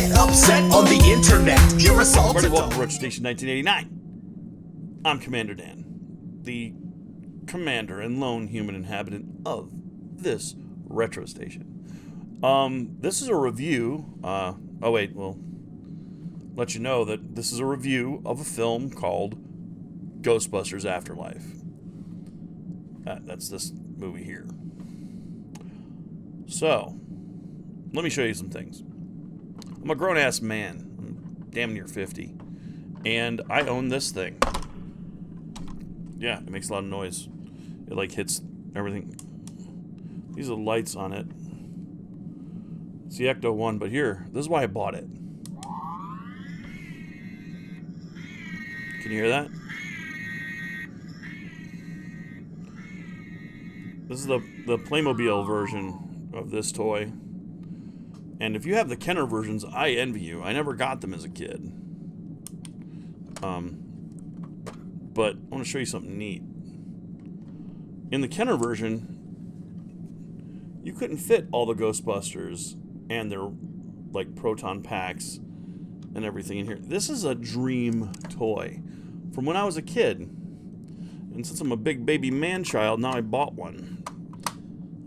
get upset on the internet. You're assaulted. Welcome to Retro Station 1989. I'm Commander Dan, the commander and lone human inhabitant of this retro station. This is a review. We'll let you know that this is a review of a film called Ghostbusters Afterlife. That's this movie here. So, let me show you some things. I'm a grown-ass man. I'm damn near 50. And I own this thing. Yeah, it makes a lot of noise. It, like, hits everything. These are the lights on it. It's the Ecto 1, but here, this is why I bought it. Can you hear that? This is the Playmobil version of this toy. And if you have the Kenner versions, I envy you. I never got them as a kid. But I want to show you something neat. In the Kenner version, you couldn't fit all the Ghostbusters and their, like, proton packs and everything in here. This is a dream toy from when I was a kid. And since I'm a big baby man-child, now I bought one.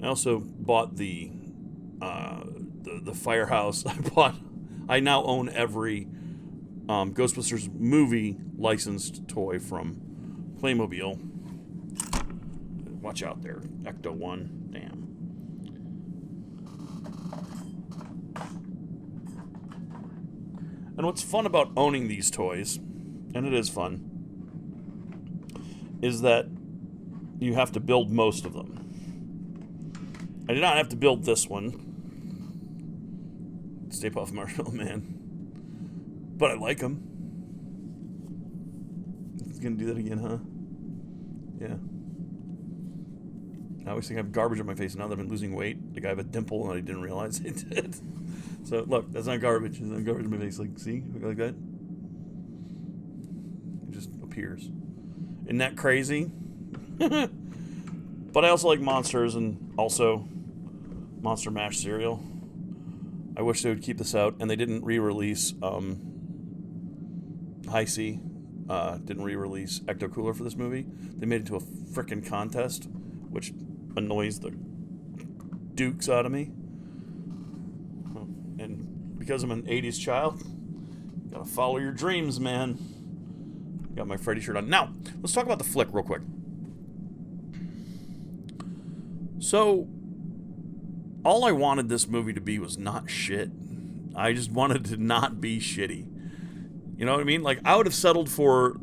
I also bought the Firehouse. I now own every Ghostbusters movie licensed toy from Playmobil. Watch out there, Ecto 1. Damn. And what's fun about owning these toys, and it is fun, is that you have to build most of them. I did not have to build this one. Stay Puft Marshmallow Man. But I like him. He's gonna do that again, huh? Yeah. I always think I have garbage on my face now that I've been losing weight. Like I have a dimple and I didn't realize I did. So look, that's not garbage. There's not garbage on my face. Like, see? Like that? It just appears. Isn't that crazy? But I also like monsters and also Monster Mash cereal. I wish they would keep this out, and they didn't re-release High C. Didn't re-release Ecto Cooler for this movie. They made it into a frickin' contest, which annoys the dukes out of me. And because I'm an 80s child, gotta follow your dreams, man. Got my Freddy shirt on. Now, let's talk about the flick real quick. So, all I wanted this movie to be was not shit. I just wanted to not be shitty. You know what I mean? Like, I would have settled for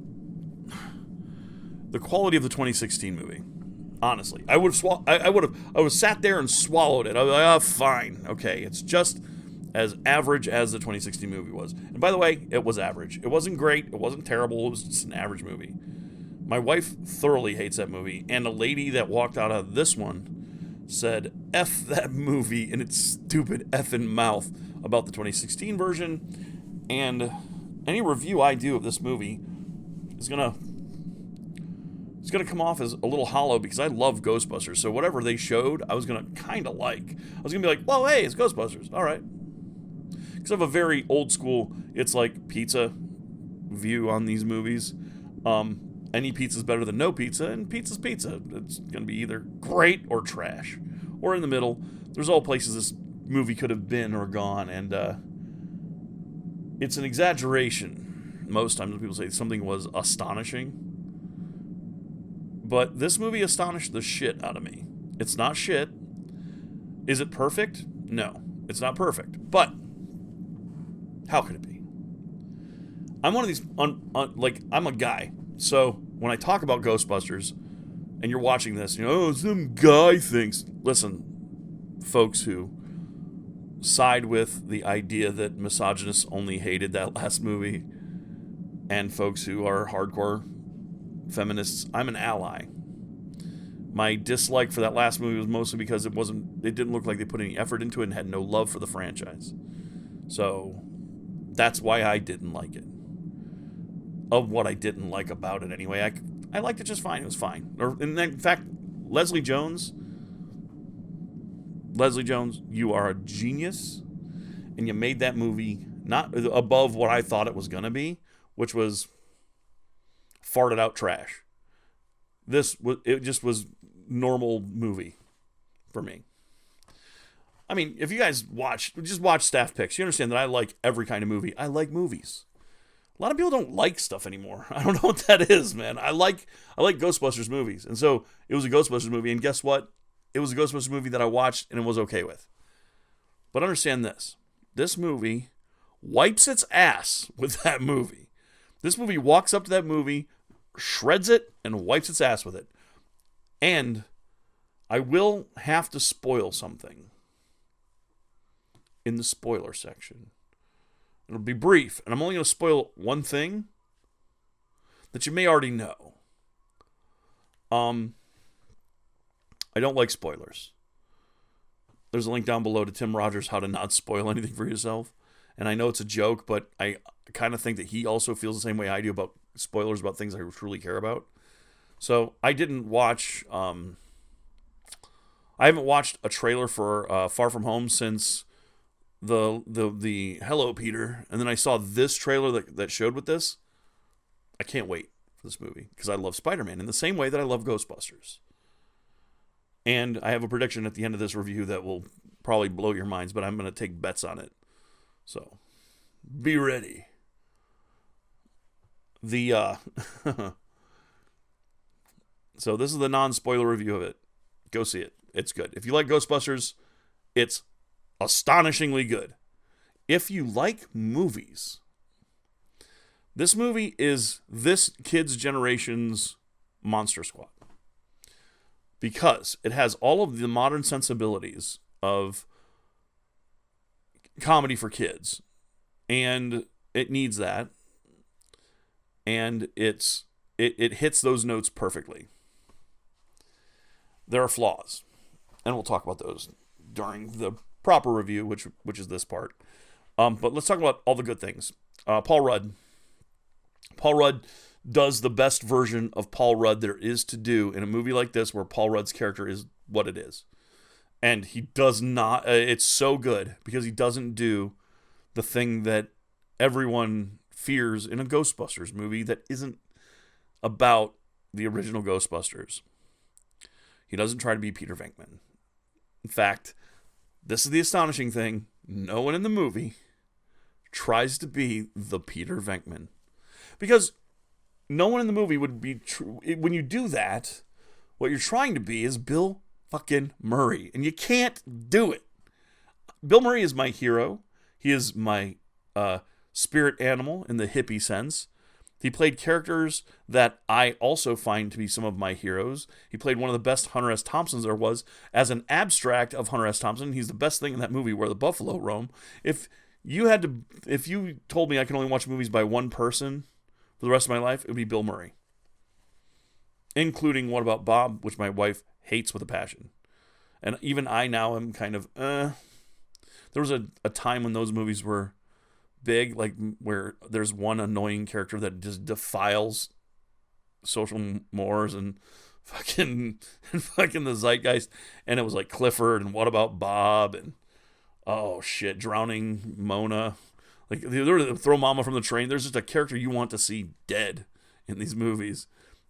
the quality of the 2016 movie. Honestly. I would have sat there and swallowed it. I was like, oh, fine. Okay, it's just as average as the 2016 movie was. And by the way, it was average. It wasn't great. It wasn't terrible. It was just an average movie. My wife thoroughly hates that movie. And a lady that walked out of this one said F that movie in its stupid effing mouth about the 2016 version. And any review I do of this movie is gonna come off as a little hollow because I love Ghostbusters. So whatever they showed, I was gonna kind of like. I was gonna be like, well, hey, it's Ghostbusters. All right. Because I have a very old school, it's like pizza view on these movies. Any pizza's better than no pizza, and pizza's pizza. It's going to be either great or trash. Or in the middle. There's all places this movie could have been or gone, and it's an exaggeration most times when people say something was astonishing. But this movie astonished the shit out of me. It's not shit. Is it perfect? No, it's not perfect. But how could it be? I'm one of these, I'm a guy. So, when I talk about Ghostbusters, and you're watching this, some guy thinks... Listen, folks who side with the idea that misogynists only hated that last movie, and folks who are hardcore feminists, I'm an ally. My dislike for that last movie was mostly because it didn't look like they put any effort into it and had no love for the franchise. So, that's why I didn't like it. Of what I didn't like about it anyway. I liked it just fine. It was fine. In fact, Leslie Jones, you are a genius, and you made that movie not above what I thought it was going to be, which was farted out trash. It just was normal movie for me. I mean, if you guys just watch staff picks, you understand that I like every kind of movie. I like movies. A lot of people don't like stuff anymore. I don't know what that is, man. I like Ghostbusters movies. And so it was a Ghostbusters movie. And guess what? It was a Ghostbusters movie that I watched and it was okay with. But understand this. This movie wipes its ass with that movie. This movie walks up to that movie, shreds it, and wipes its ass with it. And I will have to spoil something in the spoiler section. It'll be brief, and I'm only going to spoil one thing that you may already know. I don't like spoilers. There's a link down below to Tim Rogers, How to Not Spoil Anything for Yourself. And I know it's a joke, but I kind of think that he also feels the same way I do about spoilers about things I truly care about. So I didn't watch... I haven't watched a trailer for Far From Home since the Hello Peter, and then I saw this trailer that showed with this. I can't wait for this movie because I love Spider-Man in the same way that I love Ghostbusters. And I have a prediction at the end of this review that will probably blow your minds, but I'm going to take bets on it. So, be ready. So this is the non-spoiler review of it. Go see it. It's good. If you like Ghostbusters, it's astonishingly good. If you like movies, this movie is this kid's generation's Monster Squad. Because it has all of the modern sensibilities of comedy for kids. And it needs that. And it hits those notes perfectly. There are flaws. And we'll talk about those during the proper review, which is this part. But let's talk about all the good things. Paul Rudd. Paul Rudd does the best version of Paul Rudd there is to do in a movie like this where Paul Rudd's character is what it is. And he does not... it's so good because he doesn't do the thing that everyone fears in a Ghostbusters movie that isn't about the original Ghostbusters. He doesn't try to be Peter Venkman. In fact, this is the astonishing thing. No one in the movie tries to be the Peter Venkman. Because no one in the movie would be true. When you do that, what you're trying to be is Bill fucking Murray. And you can't do it. Bill Murray is my hero. He is my spirit animal in the hippie sense. He played characters that I also find to be some of my heroes. He played one of the best Hunter S. Thompsons there was. As an abstract of Hunter S. Thompson, he's the best thing in that movie, Where the Buffalo Roam. If you told me I can only watch movies by one person for the rest of my life, it would be Bill Murray. Including What About Bob, which my wife hates with a passion. And even I now am kind of, There was a time when those movies were big, like where there's one annoying character that just defiles social mores and fucking the zeitgeist, and it was like Clifford and What About Bob and oh shit, Drowning Mona, like they were Throw Mama from the Train. There's just a character you want to see dead in these movies.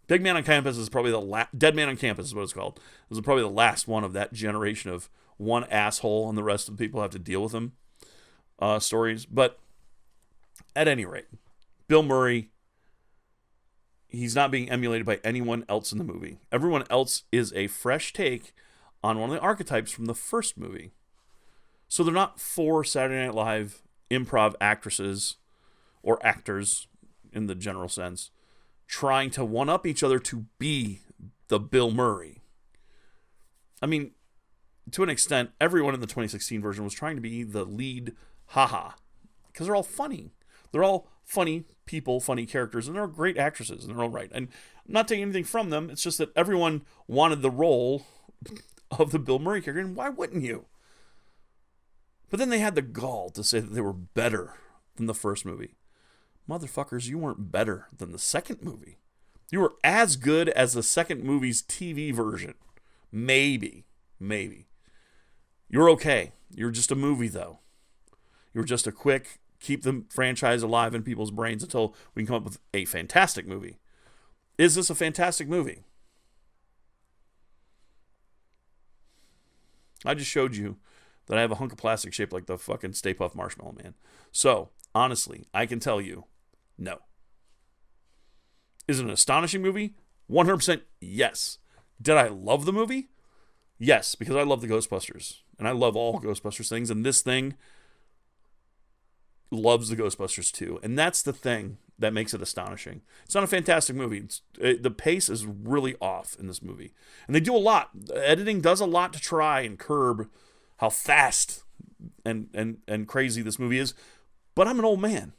Big Man on Campus is probably the Dead Man on Campus is what it's called. It was probably the last one of that generation of one asshole and the rest of the people have to deal with him stories. But at any rate, Bill Murray, he's not being emulated by anyone else in the movie. Everyone else is a fresh take on one of the archetypes from the first movie. So they're not four Saturday Night Live improv actresses or actors in the general sense trying to one-up each other to be the Bill Murray. I mean, to an extent, everyone in the 2016 version was trying to be the lead haha because they're all funny. They're all funny people, funny characters, and they're great actresses in their own right. And I'm not taking anything from them. It's just that everyone wanted the role of the Bill Murray character, and why wouldn't you? But then they had the gall to say that they were better than the first movie. Motherfuckers, you weren't better than the second movie. You were as good as the second movie's TV version. Maybe. You're okay. You're just a movie, though. You're just a quick keep the franchise alive in people's brains until we can come up with a fantastic movie. Is this a fantastic movie? I just showed you that I have a hunk of plastic shaped like the fucking Stay Puft Marshmallow Man. So, honestly, I can tell you, no. Is it an astonishing movie? 100% yes. Did I love the movie? Yes, because I love the Ghostbusters. And I love all Ghostbusters things. And this thing loves the Ghostbusters too. And that's the thing that makes it astonishing. It's not a fantastic movie. The pace is really off in this movie. And they do a lot. Editing does a lot to try and curb how fast and crazy this movie is. But I'm an old man.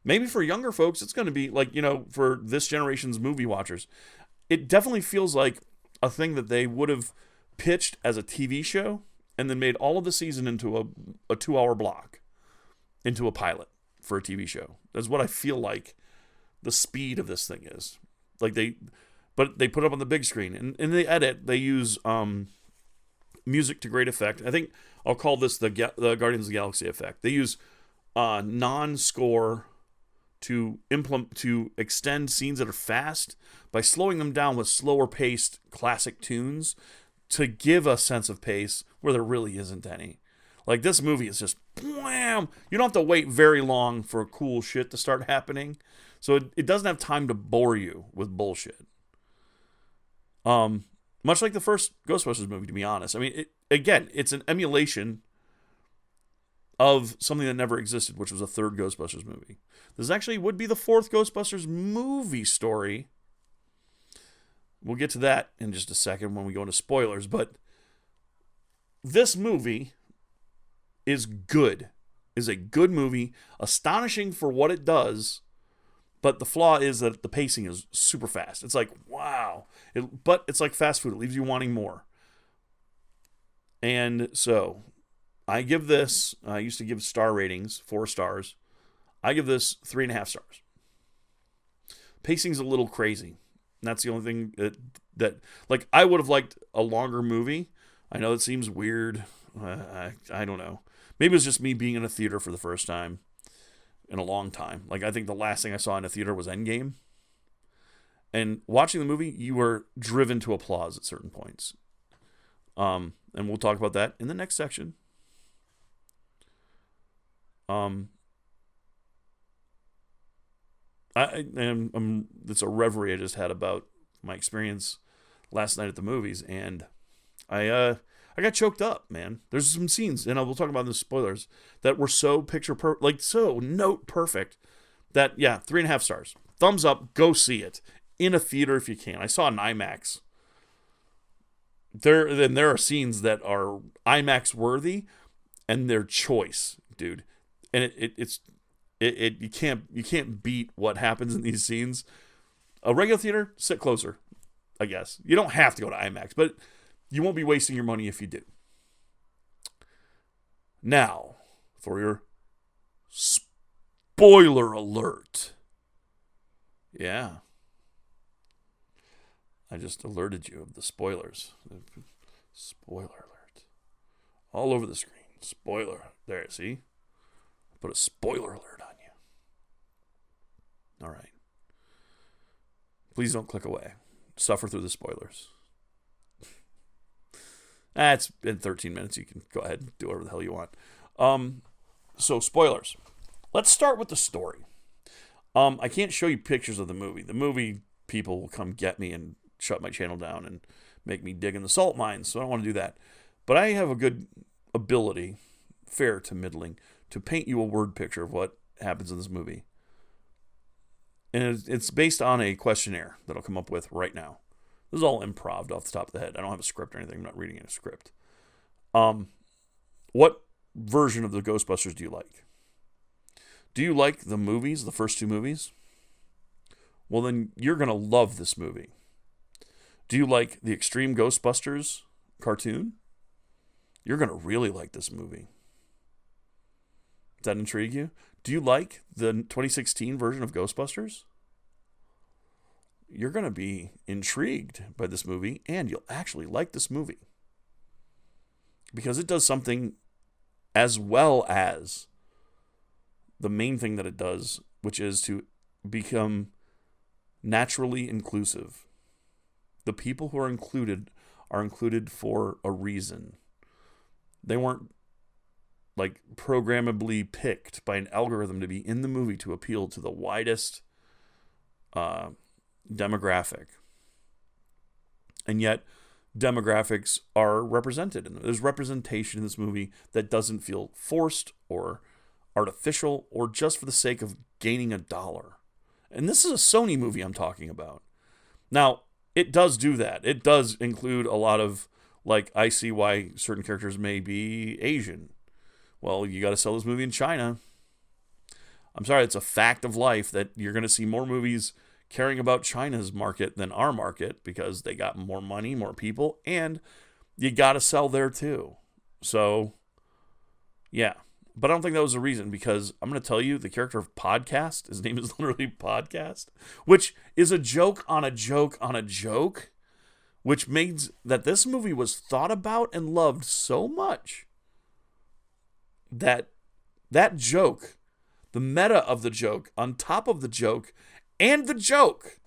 Maybe for younger folks, it's going to be like, for this generation's movie watchers, it definitely feels like a thing that they would have pitched as a TV show and then made all of the season into a 2-hour block, into a pilot for a TV show. That's what I feel like the speed of this thing is. Like but they put it up on the big screen, and in the edit, they use music to great effect. I think I'll call this the Guardians of the Galaxy effect. They use non-score to extend scenes that are fast by slowing them down with slower paced classic tunes to give a sense of pace where there really isn't any. Like, this movie is just wham! You don't have to wait very long for cool shit to start happening. So it doesn't have time to bore you with bullshit. Much like the first Ghostbusters movie, to be honest. I mean, it's an emulation of something that never existed, which was a third Ghostbusters movie. This actually would be the fourth Ghostbusters movie story. We'll get to that in just a second when we go into spoilers, but this movie is good. Is a good movie, astonishing for what it does, but the flaw is that the pacing is super fast. It's like, wow. But it's like fast food. It leaves you wanting more. And so I give this, I used to give star ratings, 4 stars. I give this 3.5 stars. Pacing's a little crazy. And that's the only thing that like, I would have liked a longer movie. I know it seems weird. I don't know. Maybe it was just me being in a theater for the first time in a long time. Like, I think the last thing I saw in a theater was Endgame. And watching the movie, you were driven to applause at certain points. And we'll talk about that in the next section. It's a reverie I just had about my experience last night at the movies, and I got choked up, man. There's some scenes, and we'll talk about in the spoilers, that were so so note perfect that, 3.5 stars. Thumbs up, go see it in a theater if you can. I saw an IMAX. There are scenes that are IMAX worthy, and their choice, dude. And you can't beat what happens in these scenes. A regular theater, sit closer, I guess. You don't have to go to IMAX, but you won't be wasting your money if you do. Now, for your spoiler alert. Yeah. I just alerted you of the spoilers. Spoiler alert. All over the screen. Spoiler. There, see? Put a spoiler alert on you. All right. Please don't click away. Suffer through the spoilers. It's been 13 minutes. You can go ahead and do whatever the hell you want. So, spoilers. Let's start with the story. I can't show you pictures of the movie. The movie people will come get me and shut my channel down and make me dig in the salt mines, so I don't want to do that. But I have a good ability, fair to middling, to paint you a word picture of what happens in this movie. And it's based on a questionnaire that I'll come up with right now. This is all improv off the top of the head. I don't have a script or anything. I'm not reading a script. What version of the Ghostbusters do you like? Do you like the movies, the first 2 movies? Well, then you're going to love this movie. Do you like the Extreme Ghostbusters cartoon? You're going to really like this movie. Does that intrigue you? Do you like the 2016 version of Ghostbusters? You're going to be intrigued by this movie, and you'll actually like this movie. Because it does something as well as the main thing that it does, which is to become naturally inclusive. The people who are included for a reason. They weren't like programmably picked by an algorithm to be in the movie to appeal to the widest demographic. And yet demographics are represented, and there's representation in this movie that doesn't feel forced or artificial or just for the sake of gaining $1. And this is a Sony movie I'm talking about. Now, it does do that. It does include a lot of, like, I see why certain characters may be Asian. Well, you got to sell this movie in China. I'm sorry, it's a fact of life that you're going to see more movies caring about China's market than our market because they got more money, more people, and you got to sell there too. So, yeah. But I don't think that was the reason, because I'm going to tell you the character of Podcast, his name is literally Podcast, which is a joke on a joke on a joke, which means that this movie was thought about and loved so much that that joke, the meta of the joke, on top of the joke, and the joke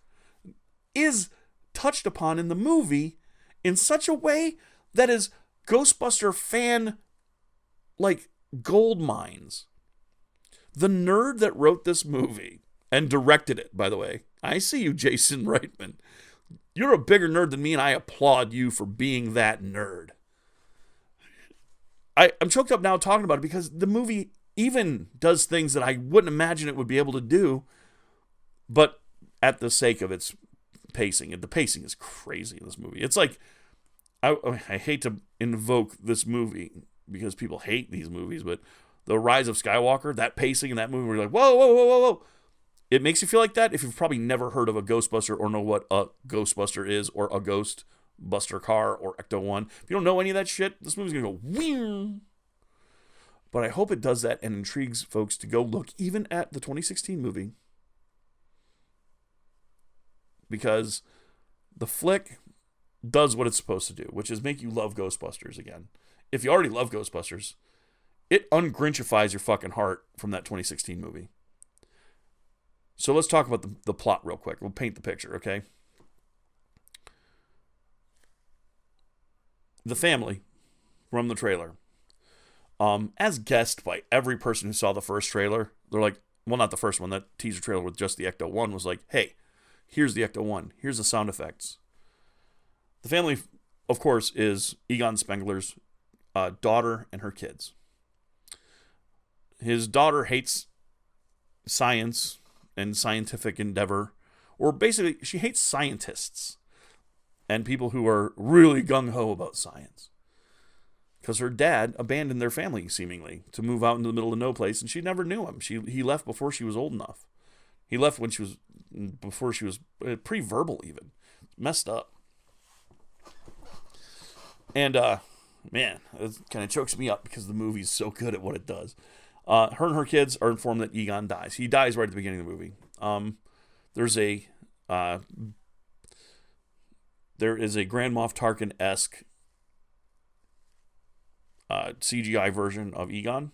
is touched upon in the movie in such a way that is Ghostbuster fan, like, gold mines. The nerd that wrote this movie and directed it, by the way, I see you, Jason Reitman. You're a bigger nerd than me, and I applaud you for being that nerd. I'm choked up now talking about it because the movie even does things that I wouldn't imagine it would be able to do, but at the sake of its pacing. The pacing is crazy in this movie. It's like, I hate to invoke this movie because people hate these movies, but The Rise of Skywalker, that pacing in that movie where you're like, whoa, whoa, whoa, whoa, whoa. It makes you feel like that if you've probably never heard of a Ghostbuster or know what a Ghostbuster is or a Ghostbuster car or Ecto-1. If you don't know any of that shit, this movie's going to go weird. But I hope it does that and intrigues folks to go look even at the 2016 movie, because the flick does what it's supposed to do, which is make you love Ghostbusters again. If you already love Ghostbusters, it ungrinchifies your fucking heart from that 2016 movie. So let's talk about the plot real quick. We'll paint the picture, okay? The family from the trailer, as guessed by every person who saw the first trailer, they're like, well, not the first one, that teaser trailer with just the Ecto-1 was like, hey, here's the Ecto-1, here's the sound effects. The family, of course, is Egon Spengler's daughter and her kids. His daughter hates science and scientific endeavor, or basically, she hates scientists and people who are really gung-ho about science. Because her dad abandoned their family, seemingly, to move out into the middle of no place, and she never knew him. He left before she was old enough. He left before she was pre-verbal even. Messed up. And, man, it kind of chokes me up because the movie's so good at what it does. Her and her kids are informed that Egon dies. He dies right at the beginning of the movie. There is a Grand Moff Tarkin-esque CGI version of Egon,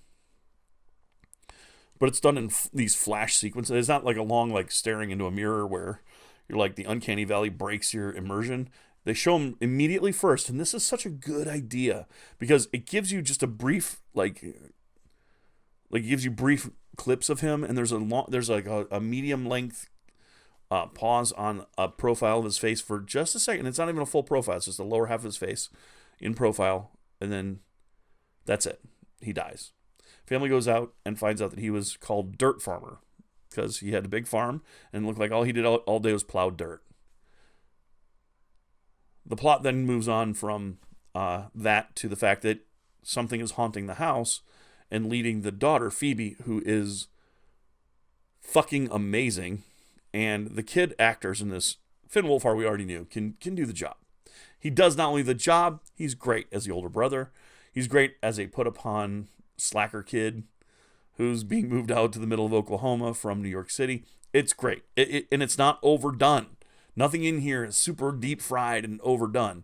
but it's done in these flash sequences. It's not like a long, like, staring into a mirror where you're like the uncanny valley breaks your immersion. They show him immediately first, and this is such a good idea because it gives you just a brief, like it gives you brief clips of him, and there's a medium length pause on a profile of his face for just a second. It's not even a full profile; it's just the lower half of his face in profile, and then that's it. He dies. Family goes out and finds out that he was called Dirt Farmer because he had a big farm and it looked like all he did all day was plow dirt. The plot then moves on from that to the fact that something is haunting the house and leading the daughter, Phoebe, who is fucking amazing. And the kid actors in this, Finn Wolfhard, we already knew, can do the job. He does not only the job, he's great as the older brother. He's great as a put-upon slacker kid who's being moved out to the middle of Oklahoma from New York City. It's great. And it's not overdone. Nothing in here is super deep fried and overdone.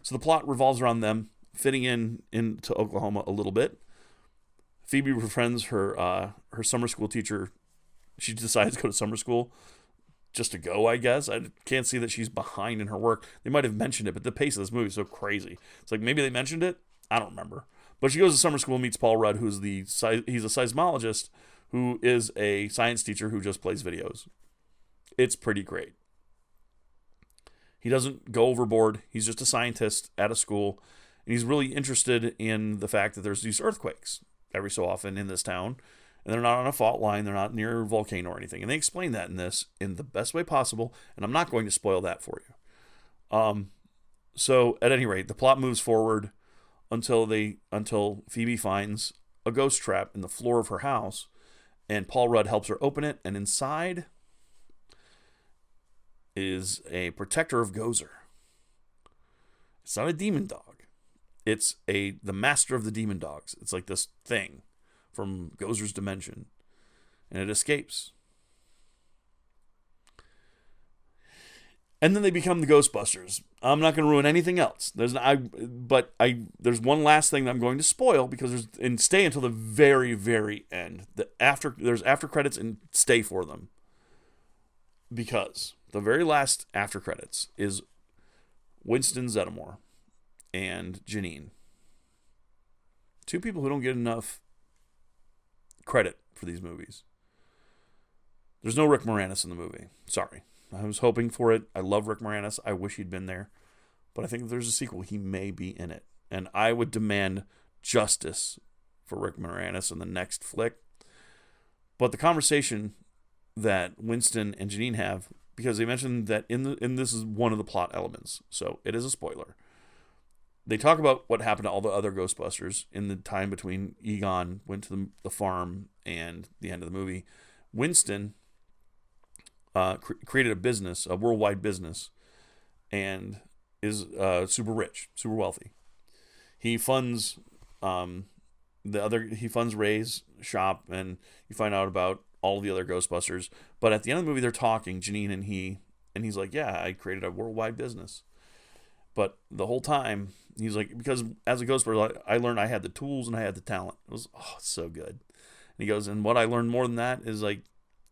So the plot revolves around them fitting into Oklahoma a little bit. Phoebe befriends her summer school teacher. She decides to go to summer school just to go, I guess. I can't see that she's behind in her work. They might have mentioned it, but the pace of this movie is so crazy. It's like maybe they mentioned it. I don't remember. But she goes to summer school and meets Paul Rudd, he's a seismologist who is a science teacher who just plays videos. It's pretty great. He doesn't go overboard. He's just a scientist at a school, and he's really interested in the fact that there's these earthquakes every so often in this town, and they're not on a fault line, they're not near a volcano or anything. And they explain that in this in the best way possible, and I'm not going to spoil that for you. So at any rate, the plot moves forward until Phoebe finds a ghost trap in the floor of her house, and Paul Rudd helps her open it, and inside is a protector of Gozer. It's not a demon dog. It's the master of the demon dogs. It's like this thing from Gozer's dimension, and it escapes. And then they become the Ghostbusters. I'm not going to ruin anything else. There's one last thing that I'm going to spoil because stay until the very, very end. There's after credits, and stay for them, because the very last after credits is Winston Zeddemore and Janine. Two people who don't get enough credit for these movies. There's no Rick Moranis in the movie. Sorry. I was hoping for it. I love Rick Moranis. I wish he'd been there. But I think if there's a sequel, he may be in it. And I would demand justice for Rick Moranis in the next flick. But the conversation that Winston and Janine have, because they mentioned that in this is one of the plot elements, so it is a spoiler. They talk about what happened to all the other Ghostbusters in the time between Egon went to the farm and the end of the movie. Winston created a business, a worldwide business, and is super rich, super wealthy. He funds he funds Ray's shop, and you find out about all the other Ghostbusters. But at the end of the movie, they're talking, Janine and he's like, yeah, I created a worldwide business. But the whole time, he's like, because as a Ghostbuster, I learned I had the tools and I had the talent. It was so good. And he goes, and what I learned more than that is like,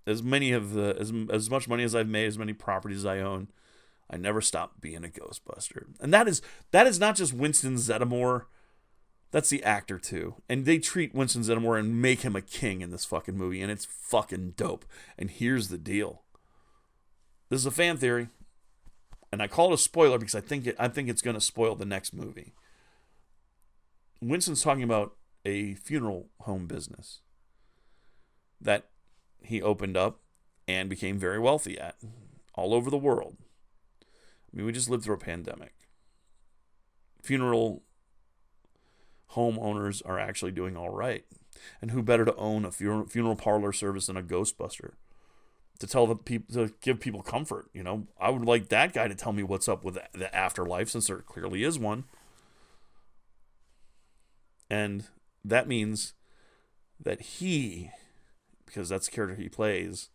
as much money as I've made, as many properties as I own, I never stopped being a Ghostbuster. And that is not just Winston Zeddemore. That's the actor too. And they treat Winston Zeddemore and make him a king in this fucking movie, and it's fucking dope. And here's the deal. This is a fan theory, and I call it a spoiler because I think it's going to spoil the next movie. Winston's talking about a funeral home business that he opened up and became very wealthy at all over the world. I mean, we just lived through a pandemic. Funeral homeowners are actually doing all right. And who better to own a funeral parlor service than a Ghostbuster? To give people comfort, you know? I would like that guy to tell me what's up with the afterlife, since there clearly is one. And that means that he, because that's the character he plays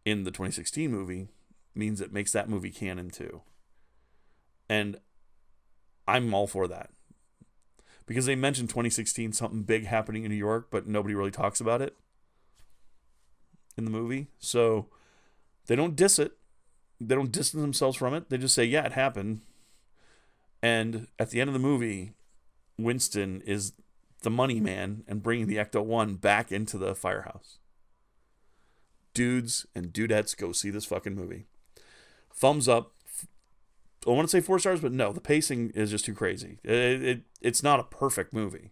in the 2016 movie, means it makes that movie canon too. And I'm all for that. Because they mentioned 2016, something big happening in New York, but nobody really talks about it in the movie. So they don't diss it. They don't distance themselves from it. They just say, yeah, it happened. And at the end of the movie, Winston is the money man and bringing the Ecto-1 back into the firehouse. Dudes and dudettes, go see this fucking movie. Thumbs up. I want to say 4 stars, but no, the pacing is just too crazy. It's not a perfect movie,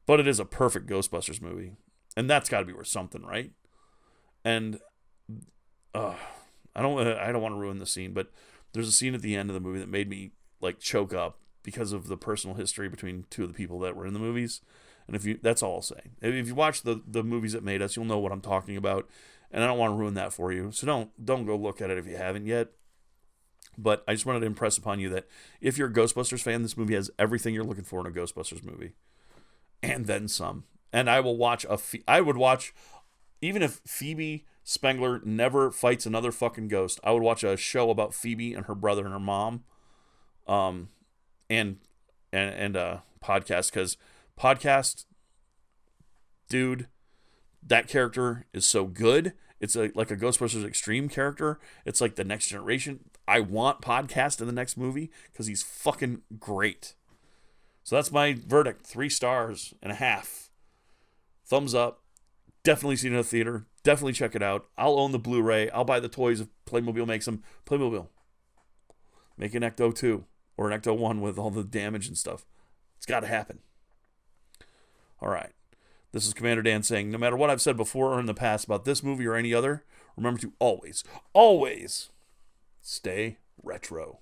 but it is a perfect Ghostbusters movie, and that's got to be worth something, right? And I don't want to ruin the scene, but there's a scene at the end of the movie that made me like choke up because of the personal history between two of the people that were in the movies. And that's all I'll say. If you watch the movies that made us, you'll know what I'm talking about, and I don't want to ruin that for you. So don't go look at it if you haven't yet. But I just wanted to impress upon you that if you're a Ghostbusters fan, this movie has everything you're looking for in a Ghostbusters movie, and then some. And I will watch I would watch, even if Phoebe Spengler never fights another fucking ghost, I would watch a show about Phoebe and her brother and her mom, and a podcast, because podcast dude, that character is so good. It's like a Ghostbusters Extreme character. It's like the next generation. I want Podcast in the next movie because he's fucking great. So that's my verdict. 3.5 stars. Thumbs up. Definitely see it in a theater. Definitely check it out. I'll own the Blu-ray. I'll buy the toys if Playmobil makes them. Playmobil. Make an Ecto 2 or an Ecto 1 with all the damage and stuff. It's got to happen. All right. This is Commander Dan saying, no matter what I've said before or in the past about this movie or any other, remember to always, always stay retro.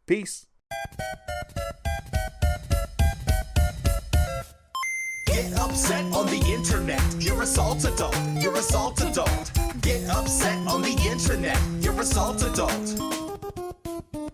Peace. Get upset on the internet. You're a salt adult. You're a salt adult. Get upset on the internet. You're a salt adult.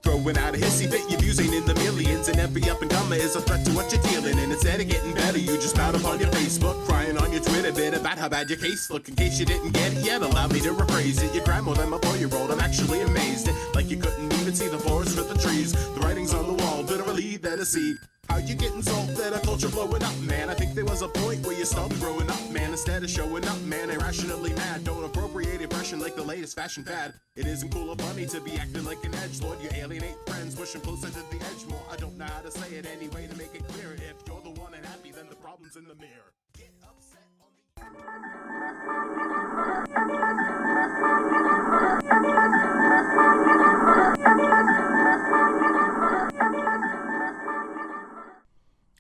Throwing out a hissy fit, your views ain't in the millions, and every up and comer is a threat to what you're dealing. And instead of getting better, you just spout up on your Facebook, crying on your Twitter bit about how bad your case look. In case you didn't get it yet, allow me to rephrase it. Your grandma than my 4-year-old, I'm actually amazed. Like you couldn't even see the forest for the trees. The writing's on the wall, literally there to see. How you getting salt that a culture blowing up, man? I think there was a point where you stopped growing up, man. Instead of showing up, man, irrationally mad. Don't appropriate impression like the latest fashion fad. It isn't cool or funny to be acting like an edgelord. You alienate friends, pushing closer to the edge more. I don't know how to say it anyway to make it clear. If you're the one and happy, then the problem's in the mirror. Get upset on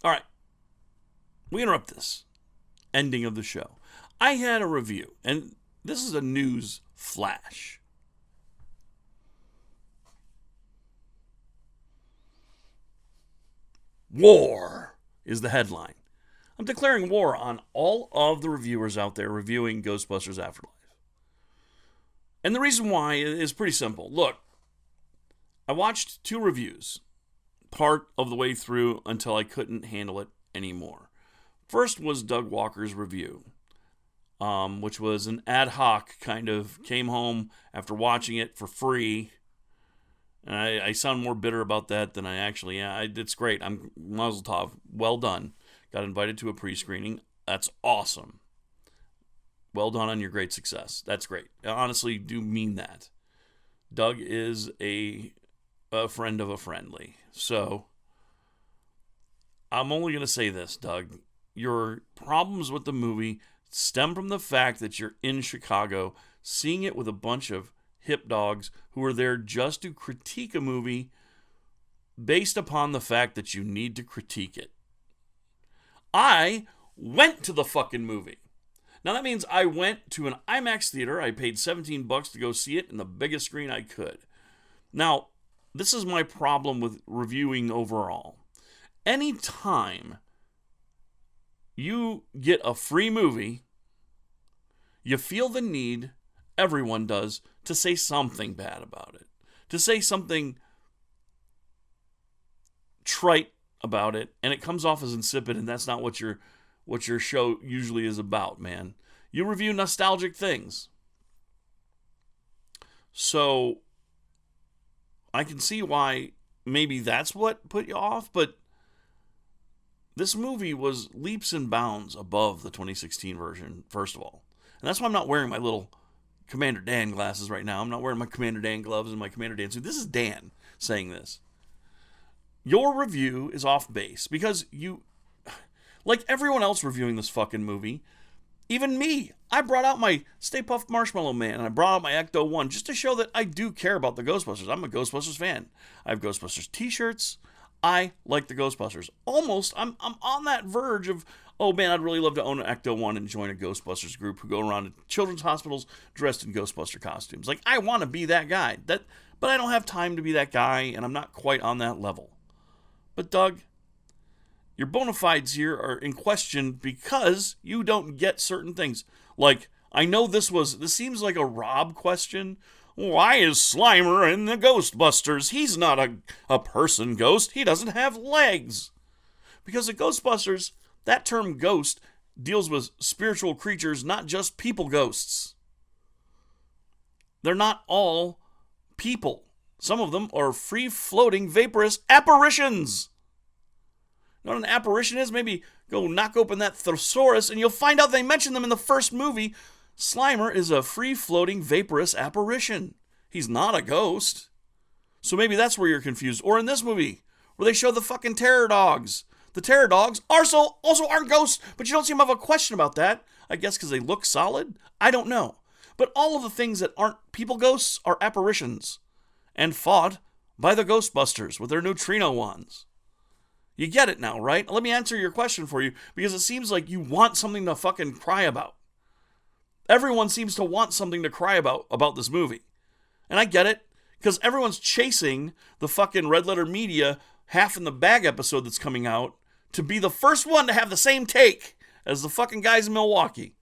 All right. We interrupt this ending of the show. I had a review, and this is a news flash. War is the headline. I'm declaring war on all of the reviewers out there reviewing Ghostbusters Afterlife. And the reason why is pretty simple. Look, I watched 2 reviews part of the way through until I couldn't handle it anymore. First was Doug Walker's review, which was an ad hoc kind of, came home after watching it for free. And I sound more bitter about that than I actually am. It's great. I'm Mazel Tov. Well done. Got invited to a pre-screening. That's awesome. Well done on your great success. That's great. I honestly do mean that. Doug is a friend of a friendly. So, I'm only going to say this, Doug. Your problems with the movie stem from the fact that you're in Chicago, seeing it with a bunch of hip dogs who are there just to critique a movie based upon the fact that you need to critique it. I went to the fucking movie. Now that means I went to an IMAX theater. I paid $17 to go see it in the biggest screen I could. Now, this is my problem with reviewing overall. Anytime you get a free movie, you feel the need, everyone does, to say something bad about it. To say something trite about it, and it comes off as insipid, and that's not what your show usually is about, man. You review nostalgic things. So I can see why maybe that's what put you off, but this movie was leaps and bounds above the 2016 version, first of all. And that's why I'm not wearing my little Commander Dan glasses right now. I'm not wearing my Commander Dan gloves and my Commander Dan suit. This is Dan saying this. Your review is off base because you, like everyone else reviewing this fucking movie, even me, I brought out my Stay Puft Marshmallow Man and I brought out my Ecto 1 just to show that I do care about the Ghostbusters. I'm a Ghostbusters fan. I have Ghostbusters t-shirts. I like the Ghostbusters. Almost, I'm on that verge of, oh man, I'd really love to own an Ecto 1 and join a Ghostbusters group who go around to children's hospitals dressed in Ghostbuster costumes. Like, I want to be that guy. But I don't have time to be that guy, and I'm not quite on that level. But Doug, your bona fides here are in question because you don't get certain things. Like, I know this seems like a Rob question. Why is Slimer in the Ghostbusters? He's not a person ghost. He doesn't have legs. Because the Ghostbusters, that term ghost deals with spiritual creatures, not just people ghosts. They're not all people. Some of them are free-floating, vaporous apparitions. You know what an apparition is? Maybe go knock open that thesaurus and you'll find out they mention them in the first movie. Slimer is a free-floating, vaporous apparition. He's not a ghost. So maybe that's where you're confused. Or in this movie, where they show the fucking terror dogs. The terror dogs also aren't ghosts, but you don't seem to have a question about that. I guess because they look solid? I don't know. But all of the things that aren't people ghosts are apparitions. And fought by the Ghostbusters with their neutrino wands. You get it now, right? Let me answer your question for you, because it seems like you want something to fucking cry about. Everyone seems to want something to cry about this movie. And I get it, because everyone's chasing the fucking Red Letter Media Half in the Bag episode that's coming out to be the first one to have the same take as the fucking guys in Milwaukee.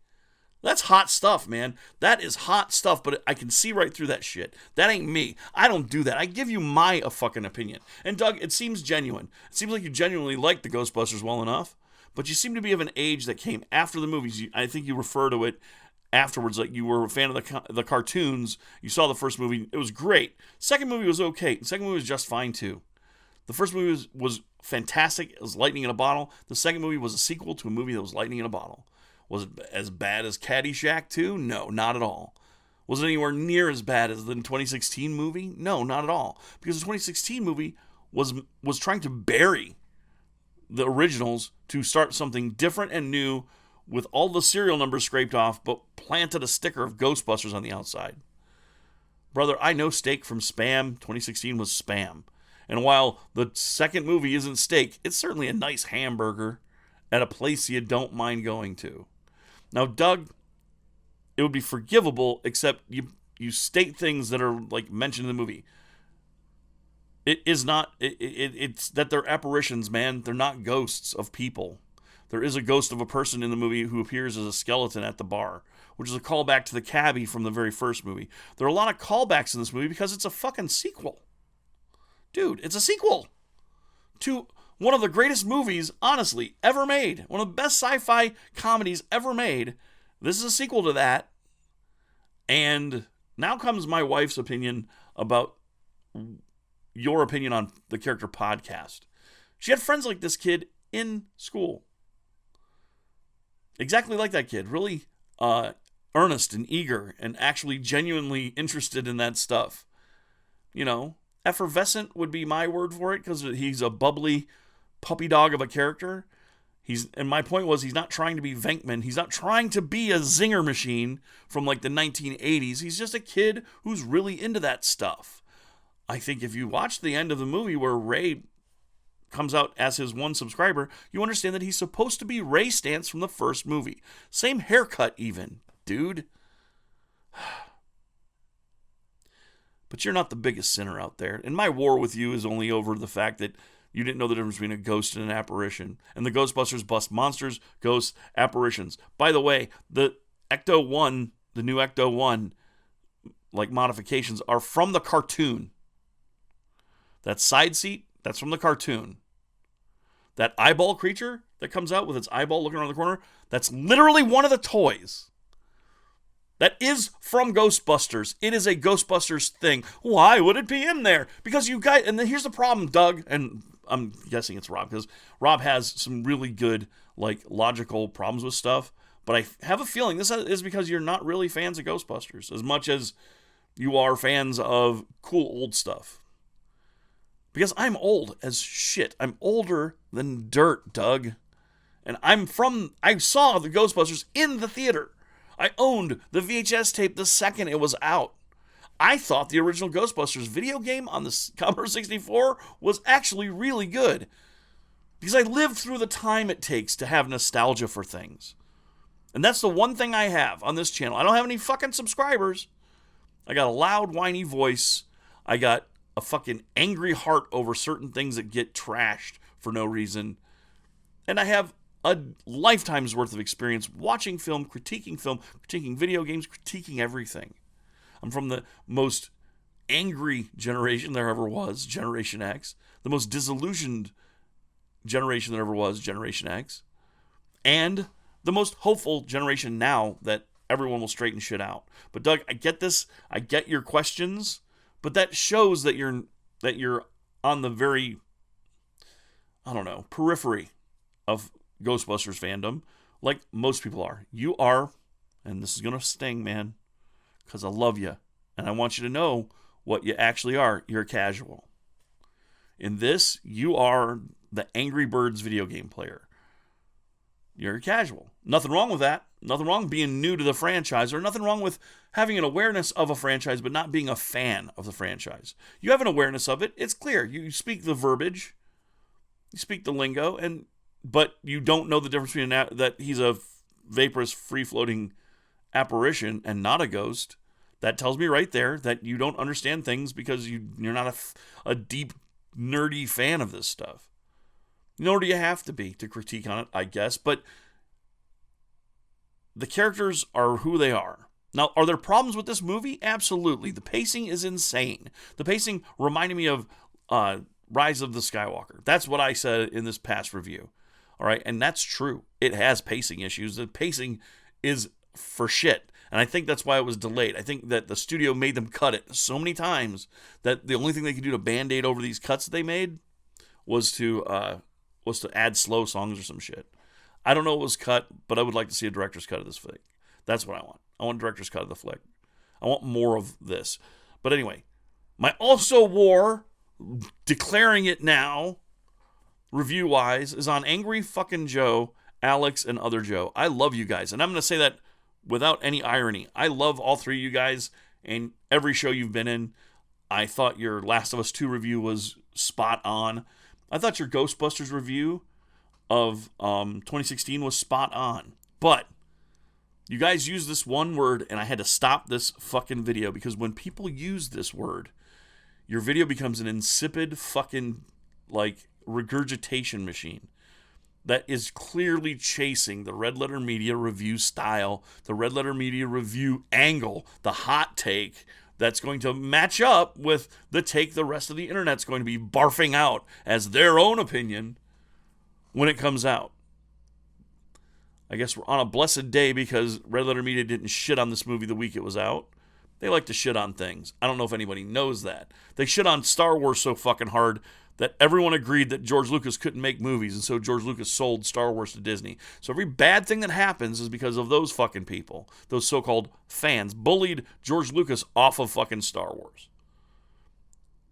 That's hot stuff, man. That is hot stuff, but I can see right through that shit. That ain't me. I don't do that. I give you my fucking opinion. And Doug, it seems genuine. It seems like you genuinely like the Ghostbusters well enough, but you seem to be of an age that came after the movies. I think you refer to it afterwards like you were a fan of the cartoons. You saw the first movie. It was great. Second movie was okay. The second movie was just fine, too. The first movie was fantastic. It was lightning in a bottle. The second movie was a sequel to a movie that was lightning in a bottle. Was it as bad as Caddyshack 2? No, not at all. Was it anywhere near as bad as the 2016 movie? No, not at all. Because the 2016 movie was trying to bury the originals to start something different and new with all the serial numbers scraped off, but planted a sticker of Ghostbusters on the outside. Brother, I know steak from Spam. 2016 was Spam. And while the second movie isn't steak, it's certainly a nice hamburger at a place you don't mind going to. Now, Doug, it would be forgivable, except you state things that are like mentioned in the movie. It is not, it's that they're apparitions, man. They're not ghosts of people. There is a ghost of a person in the movie who appears as a skeleton at the bar, which is a callback to the cabbie from the very first movie. There are a lot of callbacks in this movie because it's a fucking sequel. Dude, it's a sequel to one of the greatest movies, honestly, ever made. One of the best sci-fi comedies ever made. This is a sequel to that. And now comes my wife's opinion about your opinion on the character podcast. She had friends like this kid in school. Exactly like that kid. Really earnest and eager and actually genuinely interested in that stuff. You know, effervescent would be my word for it, because he's a bubbly puppy dog of a character. And my point was, he's not trying to be Venkman. He's not trying to be a zinger machine from like the 1980s. He's just a kid who's really into that stuff. I think if you watch the end of the movie where Ray comes out as his one subscriber, you understand that he's supposed to be Ray Stantz from the first movie. Same haircut even, dude. But you're not the biggest sinner out there. And my war with you is only over the fact that you didn't know the difference between a ghost and an apparition. And the Ghostbusters bust monsters, ghosts, apparitions. By the way, the Ecto 1, the new Ecto 1, like modifications, are from the cartoon. That side seat, that's from the cartoon. That eyeball creature that comes out with its eyeball looking around the corner, that's literally one of the toys. That is from Ghostbusters. It is a Ghostbusters thing. Why would it be in there? Because you guys, and then here's the problem, Doug, and I'm guessing it's Rob, because Rob has some really good, like, logical problems with stuff, but I have a feeling this is because you're not really fans of Ghostbusters as much as you are fans of cool old stuff. Because I'm old as shit. I'm older than dirt, Doug. And I saw the Ghostbusters in the theater. I owned the VHS tape the second it was out. I thought the original Ghostbusters video game on the Commodore 64 was actually really good. Because I lived through the time it takes to have nostalgia for things. And that's the one thing I have on this channel. I don't have any fucking subscribers. I got a loud, whiny voice. I got a fucking angry heart over certain things that get trashed for no reason. And I have a lifetime's worth of experience watching film, critiquing video games, critiquing everything. I'm from the most angry generation there ever was, Generation X. The most disillusioned generation there ever was, Generation X. And the most hopeful generation now that everyone will straighten shit out. But Doug, I get this. I get your questions, but that shows that you're on the very I don't know, periphery of Ghostbusters fandom, like most people are. You are, and this is going to sting, man, because I love you, and I want you to know what you actually are. You're a casual. In this, you are the Angry Birds video game player. You're a casual. Nothing wrong with that. Nothing wrong with being new to the franchise, or nothing wrong with having an awareness of a franchise but not being a fan of the franchise. You have an awareness of it. It's clear. You speak the verbiage. You speak the lingo, but you don't know the difference between that he's a vaporous, free-floating apparition and not a ghost. That tells me right there that you don't understand things because you're not a deep, nerdy fan of this stuff. Nor do you have to be to critique on it, I guess. But the characters are who they are. Now, are there problems with this movie? Absolutely. The pacing is insane. The pacing reminded me of Rise of the Skywalker. That's what I said in this past review. All right, and that's true. It has pacing issues. The pacing is for shit. And I think that's why it was delayed. I think that the studio made them cut it so many times that the only thing they could do to band-aid over these cuts that they made was to add slow songs or some shit. I don't know what was cut, but I would like to see a director's cut of this flick. That's what I want. I want a director's cut of the flick. I want more of this. But anyway, my Also War, declaring it now, review-wise, is on Angry Fucking Joe, Alex, and Other Joe. I love you guys. And I'm going to say that without any irony. I love all three of you guys and every show you've been in. I thought your Last of Us 2 review was spot on. I thought your Ghostbusters review of 2016 was spot on. But you guys used this one word, and I had to stop this fucking video because when people use this word, your video becomes an insipid fucking, regurgitation machine that is clearly chasing the Red Letter Media review style, the Red Letter Media review angle, the hot take that's going to match up with the take the rest of the internet's going to be barfing out as their own opinion when it comes out. I guess we're on a blessed day because Red Letter Media didn't shit on this movie the week it was out. They like to shit on things. I don't know if anybody knows that. They shit on Star Wars so fucking hard that everyone agreed that George Lucas couldn't make movies, and so George Lucas sold Star Wars to Disney. So every bad thing that happens is because of those fucking people. Those so-called fans bullied George Lucas off of fucking Star Wars.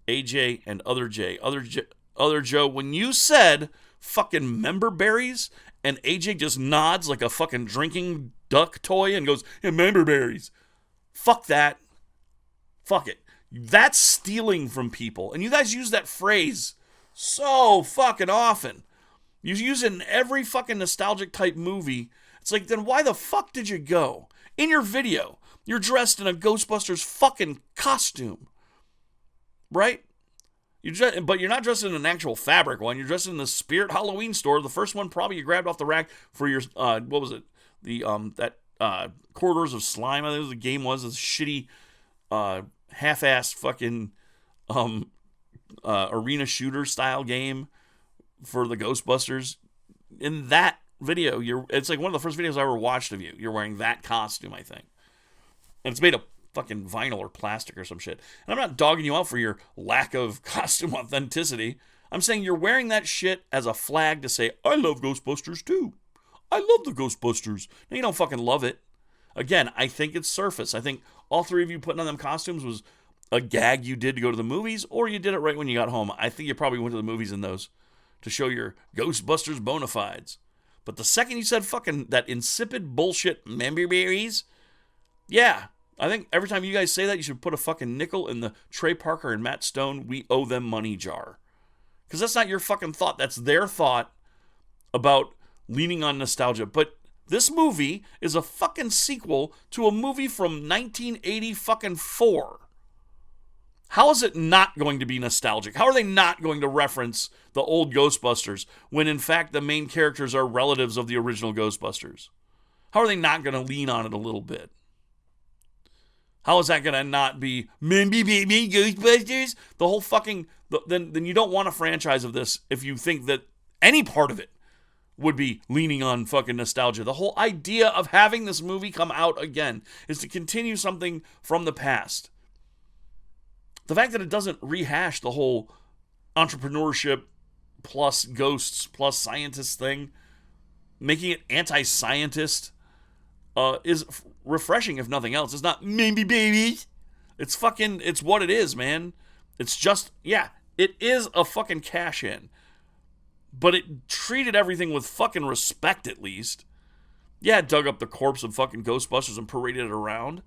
AJ and Other Joe, when you said fucking member berries, and AJ just nods like a fucking drinking duck toy and goes, yeah, member berries. Fuck that. Fuck it. That's stealing from people. And you guys use that phrase so fucking often. You use it in every fucking nostalgic type movie. It's like, then why the fuck did you go? In your video, you're dressed in a Ghostbusters fucking costume. Right? But you're not dressed in an actual fabric one. You're dressed in the Spirit Halloween store. The first one probably you grabbed off the rack for your, what was it? Corridors of Slime, I think the game was. This shitty, half-assed fucking arena shooter style game for the Ghostbusters. In that video, it's like one of the first videos I ever watched of you. You're wearing that costume, I think. And it's made of fucking vinyl or plastic or some shit. And I'm not dogging you out for your lack of costume authenticity. I'm saying you're wearing that shit as a flag to say, I love Ghostbusters too. I love the Ghostbusters. Now, you don't fucking love it. Again, I think it's surface. I think all three of you putting on them costumes was a gag you did to go to the movies, or you did it right when you got home. I think you probably went to the movies in those to show your Ghostbusters bona fides. But the second you said fucking that insipid bullshit member berries, yeah, I think every time you guys say that, you should put a fucking nickel in the Trey Parker and Matt Stone we owe them money jar. Because that's not your fucking thought. That's their thought about leaning on nostalgia. But this movie is a fucking sequel to a movie from 1980 fucking 4. How is it not going to be nostalgic? How are they not going to reference the old Ghostbusters when in fact the main characters are relatives of the original Ghostbusters? How are they not going to lean on it a little bit? How is that going to not be baby Ghostbusters? The whole fucking then you don't want a franchise of this if you think that any part of it would be leaning on fucking nostalgia. The whole idea of having this movie come out again is to continue something from the past. The fact that it doesn't rehash the whole entrepreneurship, plus ghosts plus scientists thing, making it anti-scientist, is refreshing if nothing else. It's not maybe baby. It's what it is, man. It's just, yeah, it is a fucking cash in. But it treated everything with fucking respect, at least. Yeah, it dug up the corpse of fucking Ghostbusters and paraded it around.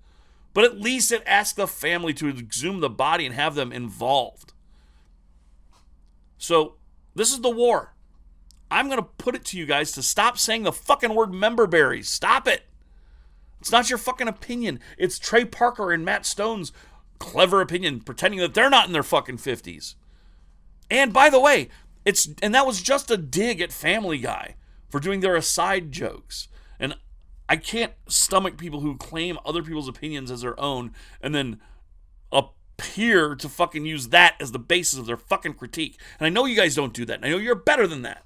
But at least it asked the family to exhume the body and have them involved. So, this is the war. I'm going to put it to you guys to stop saying the fucking word member berries. Stop it. It's not your fucking opinion. It's Trey Parker and Matt Stone's clever opinion, pretending that they're not in their fucking 50s. And by the way, that was just a dig at Family Guy for doing their aside jokes. And I can't stomach people who claim other people's opinions as their own and then appear to fucking use that as the basis of their fucking critique. And I know you guys don't do that. And I know you're better than that.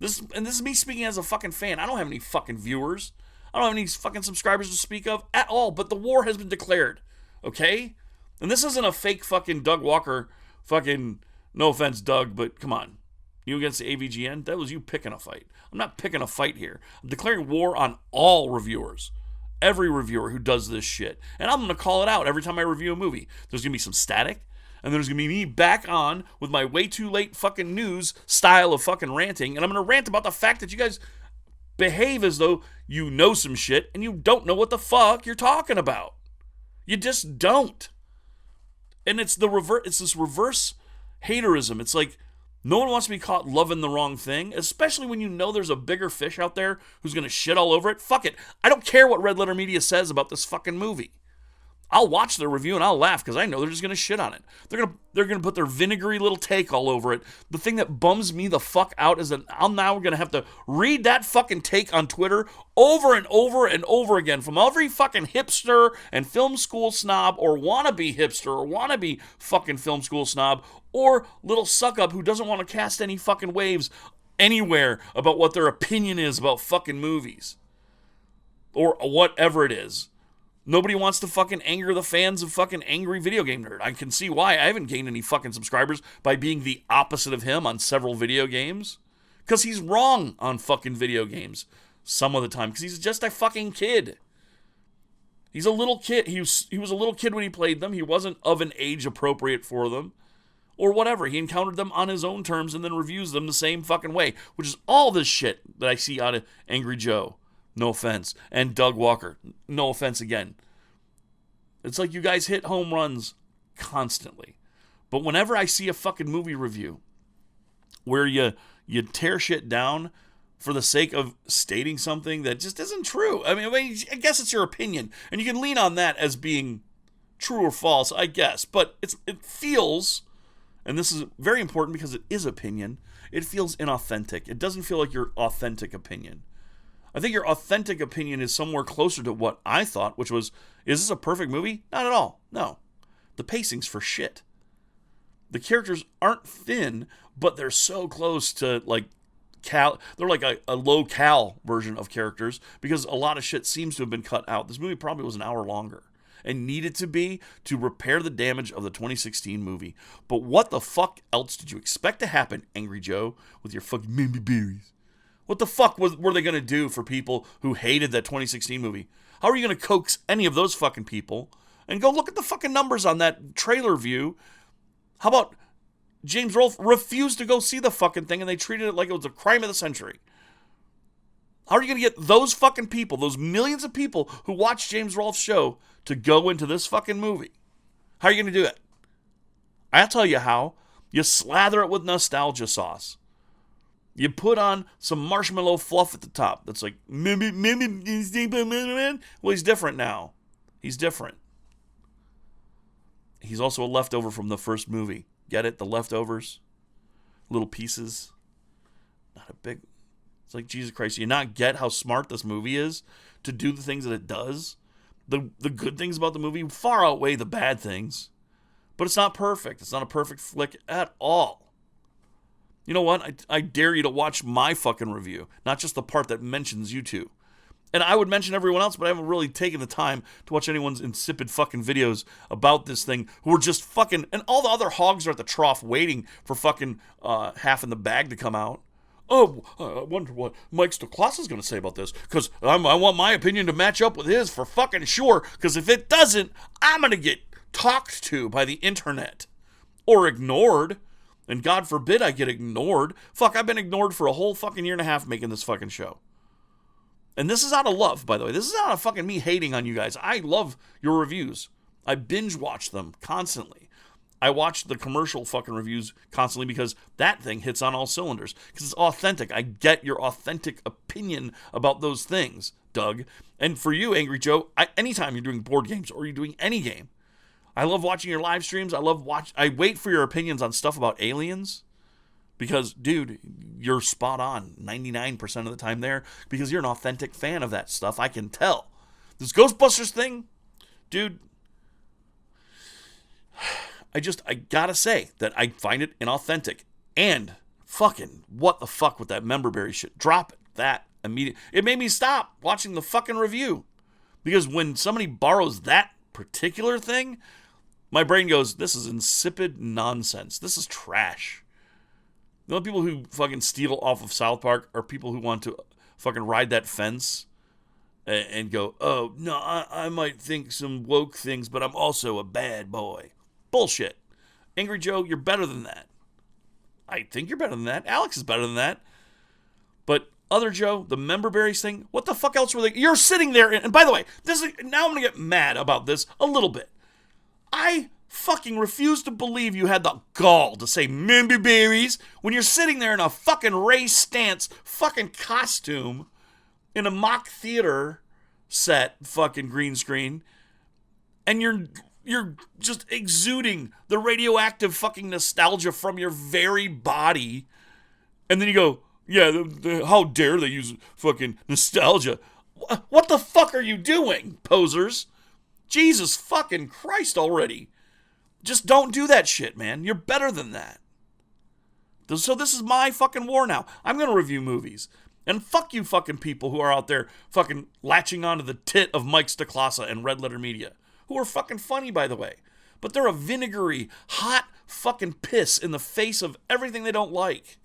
This is me speaking as a fucking fan. I don't have any fucking viewers. I don't have any fucking subscribers to speak of at all. But the war has been declared. Okay? And this isn't a fake fucking Doug Walker fucking... No offense, Doug, but come on. You against the AVGN? That was you picking a fight. I'm not picking a fight here. I'm declaring war on all reviewers. Every reviewer who does this shit. And I'm going to call it out every time I review a movie. There's going to be some static. And there's going to be me back on with my way too late fucking news style of fucking ranting. And I'm going to rant about the fact that you guys behave as though you know some shit and you don't know what the fuck you're talking about. You just don't. And it's this reverse haterism. It's like no one wants to be caught loving the wrong thing, especially when you know there's a bigger fish out there who's going to shit all over it. Fuck it. I don't care what Red Letter Media says about this fucking movie. I'll watch their review and I'll laugh because I know they're just going to shit on it. They're going to put their vinegary little take all over it. The thing that bums me the fuck out is that I'm now going to have to read that fucking take on Twitter over and over and over again from every fucking hipster and film school snob or wannabe hipster or wannabe fucking film school snob or little suck-up who doesn't want to cast any fucking waves anywhere about what their opinion is about fucking movies. Or whatever it is. Nobody wants to fucking anger the fans of fucking Angry Video Game Nerd. I can see why. I haven't gained any fucking subscribers by being the opposite of him on several video games. Because he's wrong on fucking video games some of the time. Because he's just a fucking kid. He's a little kid. He was a little kid when he played them. He wasn't of an age appropriate for them. Or whatever. He encountered them on his own terms and then reviews them the same fucking way. Which is all this shit that I see out of Angry Joe. No offense. And Doug Walker. No offense again. It's like you guys hit home runs constantly. But whenever I see a fucking movie review where you tear shit down for the sake of stating something that just isn't true. I mean, I guess it's your opinion. And you can lean on that as being true or false, I guess. But it feels, and this is very important because it is opinion, it feels inauthentic. It doesn't feel like your authentic opinion. I think your authentic opinion is somewhere closer to what I thought, which was, is this a perfect movie? Not at all. No. The pacing's for shit. The characters aren't thin, but they're so close to, like, they're like a low-cal version of characters because a lot of shit seems to have been cut out. This movie probably was an hour longer and needed to be to repair the damage of the 2016 movie. But what the fuck else did you expect to happen, Angry Joe, with your fucking Mimmy Berries? What the fuck were they going to do for people who hated that 2016 movie? How are you going to coax any of those fucking people? And go look at the fucking numbers on that trailer view. How about James Rolfe refused to go see the fucking thing and they treated it like it was a crime of the century? How are you going to get those fucking people, those millions of people who watch James Rolfe's show to go into this fucking movie? How are you going to do it? I'll tell you how. You slather it with nostalgia sauce. You put on some marshmallow fluff at the top. That's like, well, he's different now. He's different. He's also a leftover from the first movie. Get it? The leftovers? Little pieces. Not a big... It's like, Jesus Christ, do you not get how smart this movie is to do the things that it does? The good things about the movie far outweigh the bad things. But it's not perfect. It's not a perfect flick at all. You know what? I dare you to watch my fucking review, not just the part that mentions you two. And I would mention everyone else, but I haven't really taken the time to watch anyone's insipid fucking videos about this thing who are just fucking... And all the other hogs are at the trough waiting for fucking half in the bag to come out. Oh, I wonder what Mike Stoklas is going to say about this, because I want my opinion to match up with his for fucking sure, because if it doesn't, I'm going to get talked to by the internet. Or ignored. And God forbid I get ignored. Fuck, I've been ignored for a whole fucking year and a half making this fucking show. And this is out of love, by the way. This is out of fucking me hating on you guys. I love your reviews. I binge watch them constantly. I watch the commercial fucking reviews constantly because that thing hits on all cylinders. Because it's authentic. I get your authentic opinion about those things, Doug. And for you, Angry Joe, anytime you're doing board games or you're doing any game, I love watching your live streams. I wait for your opinions on stuff about aliens. Because, dude, you're spot on 99% of the time there because you're an authentic fan of that stuff. I can tell. This Ghostbusters thing, dude, I gotta say that I find it inauthentic. And fucking, what the fuck with that memberberry shit? Drop it. That immediately. It made me stop watching the fucking review. Because when somebody borrows that particular thing, my brain goes, this is insipid nonsense. This is trash. The only people who fucking steal off of South Park are people who want to fucking ride that fence and go, oh, no, I might think some woke things, but I'm also a bad boy. Bullshit. Angry Joe, you're better than that. I think you're better than that. Alex is better than that. But other Joe, the memberberries thing, what the fuck else were they? You're sitting there, and by the way, now I'm going to get mad about this a little bit. I fucking refuse to believe you had the gall to say memberberries when you're sitting there in a fucking Ray Stantz fucking costume in a mock theater set fucking green screen, and you're just exuding the radioactive fucking nostalgia from your very body, and then you go, yeah, how dare they use fucking nostalgia? What the fuck are you doing, posers? Jesus fucking Christ already. Just don't do that shit, man. You're better than that. So this is my fucking war now. I'm going to review movies. And fuck you fucking people who are out there fucking latching onto the tit of Mike Stoklas and Red Letter Media. Who are fucking funny, by the way. But they're a vinegary, hot fucking piss in the face of everything they don't like.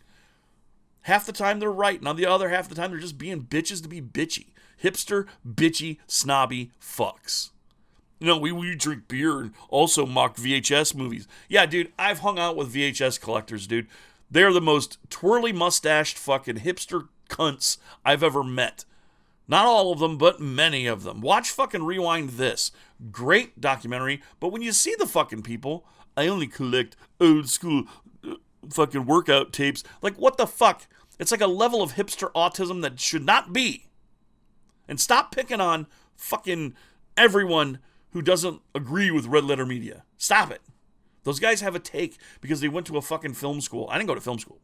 Half the time they're right, and on the other half of the time they're just being bitches to be bitchy. Hipster, bitchy, snobby fucks. You know, we drink beer and also mock VHS movies. Yeah, dude, I've hung out with VHS collectors, dude. They're the most twirly mustached fucking hipster cunts I've ever met. Not all of them, but many of them. Watch fucking Rewind This. Great documentary, but when you see the fucking people, I only collect old school fucking workout tapes. Like, what the fuck? It's like a level of hipster autism that should not be. And stop picking on fucking everyone who doesn't agree with Red Letter Media. Stop it. Those guys have a take because they went to a fucking film school. I didn't go to film school.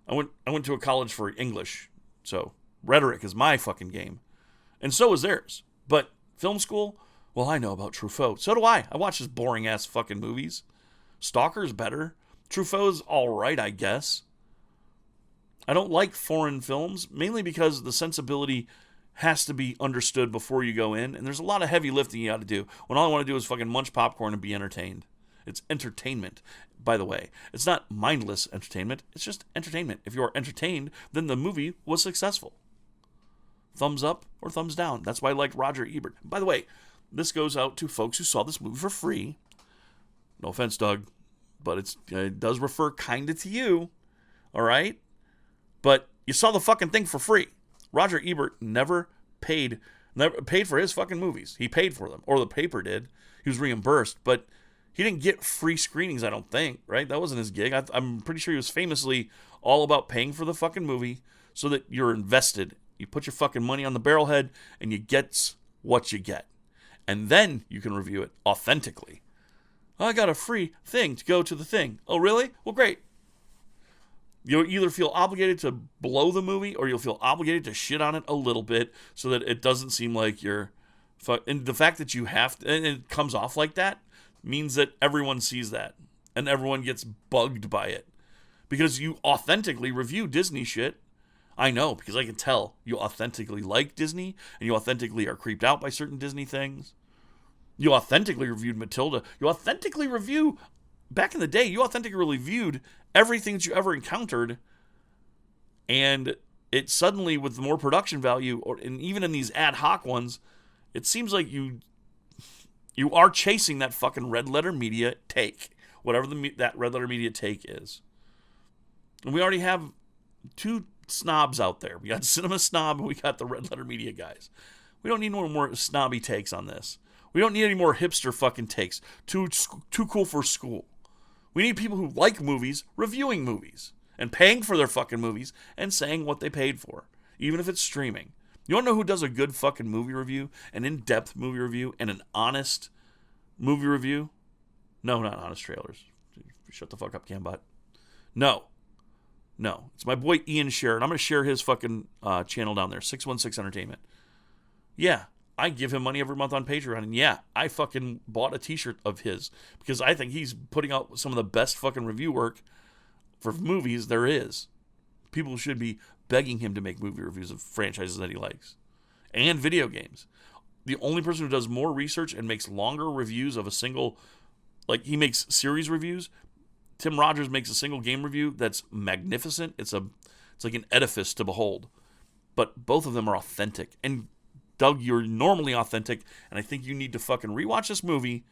I went to a college for English. So rhetoric is my fucking game. And so is theirs. But film school, well, I know about Truffaut. So do I. I watch his boring ass fucking movies. Stalker's better. Truffaut's alright, I guess. I don't like foreign films, mainly because the sensibility has to be understood before you go in, and there's a lot of heavy lifting you got to do when all I want to do is fucking munch popcorn and be entertained. It's entertainment, by the way. It's not mindless entertainment. It's just entertainment. If you're entertained, then the movie was successful. Thumbs up or thumbs down. That's why I liked Roger Ebert. By the way, this goes out to folks who saw this movie for free. No offense, Doug, but it does refer kind of to you, all right? But you saw the fucking thing for free. Roger Ebert never paid for his fucking movies. He paid for them, or the paper did. He was reimbursed, but he didn't get free screenings, I don't think, right? That wasn't his gig. I'm pretty sure he was famously all about paying for the fucking movie so that you're invested. You put your fucking money on the barrelhead, and you get what you get. And then you can review it authentically. I got a free thing to go to the thing. Oh, really? Well, great. You'll either feel obligated to blow the movie or you'll feel obligated to shit on it a little bit so that it doesn't seem like you're... And the fact that you have to... And it comes off like that means that everyone sees that. And everyone gets bugged by it. Because you authentically review Disney shit. I know, because I can tell you authentically like Disney, and you authentically are creeped out by certain Disney things. You authentically reviewed Matilda. You authentically review, back in the day, you authentically reviewed everything that you ever encountered, and it suddenly, with more production value, and even in these ad hoc ones, it seems like you are chasing that fucking red letter media take, whatever that red letter media take is. And we already have two snobs out there. We got Cinema Snob and we got the red letter media guys. We don't need more snobby takes on this. We don't need any more hipster fucking takes. Too cool for school. We need people who like movies reviewing movies and paying for their fucking movies and saying what they paid for, even if it's streaming. You want to know who does a good fucking movie review, an in-depth movie review, and an honest movie review? No, not Honest Trailers. Shut the fuck up, Cambot. No. It's my boy Ian Sherrod. I'm going to share his fucking channel down there, 616 Entertainment. Yeah, I give him money every month on Patreon, and yeah, I fucking bought a t-shirt of his because I think he's putting out some of the best fucking review work for movies there is. People should be begging him to make movie reviews of franchises that he likes. And video games. The only person who does more research and makes longer reviews of a single, like he makes series reviews. Tim Rogers makes a single game review that's magnificent. It's like an edifice to behold. But both of them are authentic. And Doug, you're normally authentic, and I think you need to fucking rewatch this movie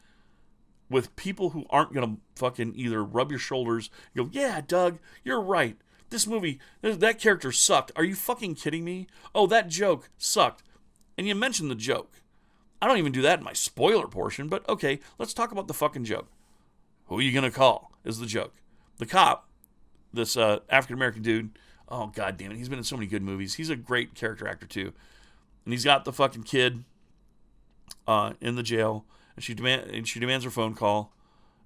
with people who aren't going to fucking either rub your shoulders and go, yeah, Doug, you're right. This movie, that character sucked. Are you fucking kidding me? Oh, that joke sucked. And you mentioned the joke. I don't even do that in my spoiler portion, but okay, let's talk about the fucking joke. Who are you going to call is the joke. The cop, this African-American dude, oh, god damn it, he's been in so many good movies. He's a great character actor, too. And he's got the fucking kid in the jail, and she demands her phone call.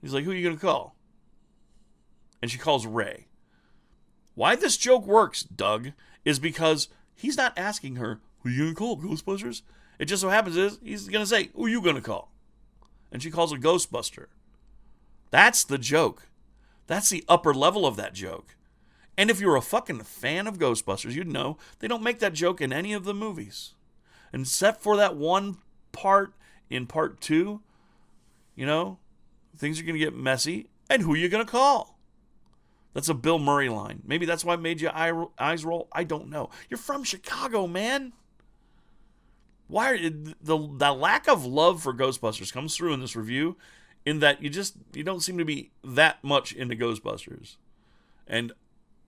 He's like, who are you going to call? And she calls Ray. Why this joke works, Doug, is because he's not asking her, who are you going to call, Ghostbusters? It just so happens is he's going to say, who are you going to call? And she calls a Ghostbuster. That's the joke. That's the upper level of that joke. And if you're a fucking fan of Ghostbusters, you'd know they don't make that joke in any of the movies. Except for that one part in part 2, you know, things are going to get messy. And who are you going to call? That's a Bill Murray line. Maybe that's why it made your eyes roll. I don't know. You're from Chicago, man. Why the lack of love for Ghostbusters comes through in this review, in that you don't seem to be that much into Ghostbusters. And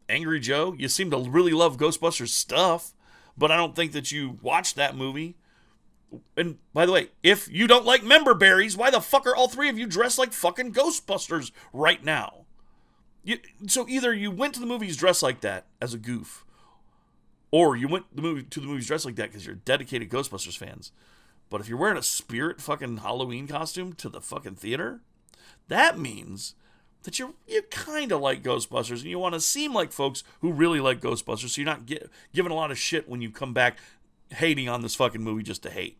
Angry Joe, you seem to really love Ghostbusters stuff, but I don't think that you watched that movie. And by the way, if you don't like member berries, why the fuck are all three of you dressed like fucking Ghostbusters right now? So either you went to the movies dressed like that as a goof, or you went to the movies dressed like that because you're dedicated Ghostbusters fans. But if you're wearing a Spirit fucking Halloween costume to the fucking theater, that means that you kind of like Ghostbusters, and you want to seem like folks who really like Ghostbusters, so you're not giving a lot of shit when you come back hating on this fucking movie just to hate.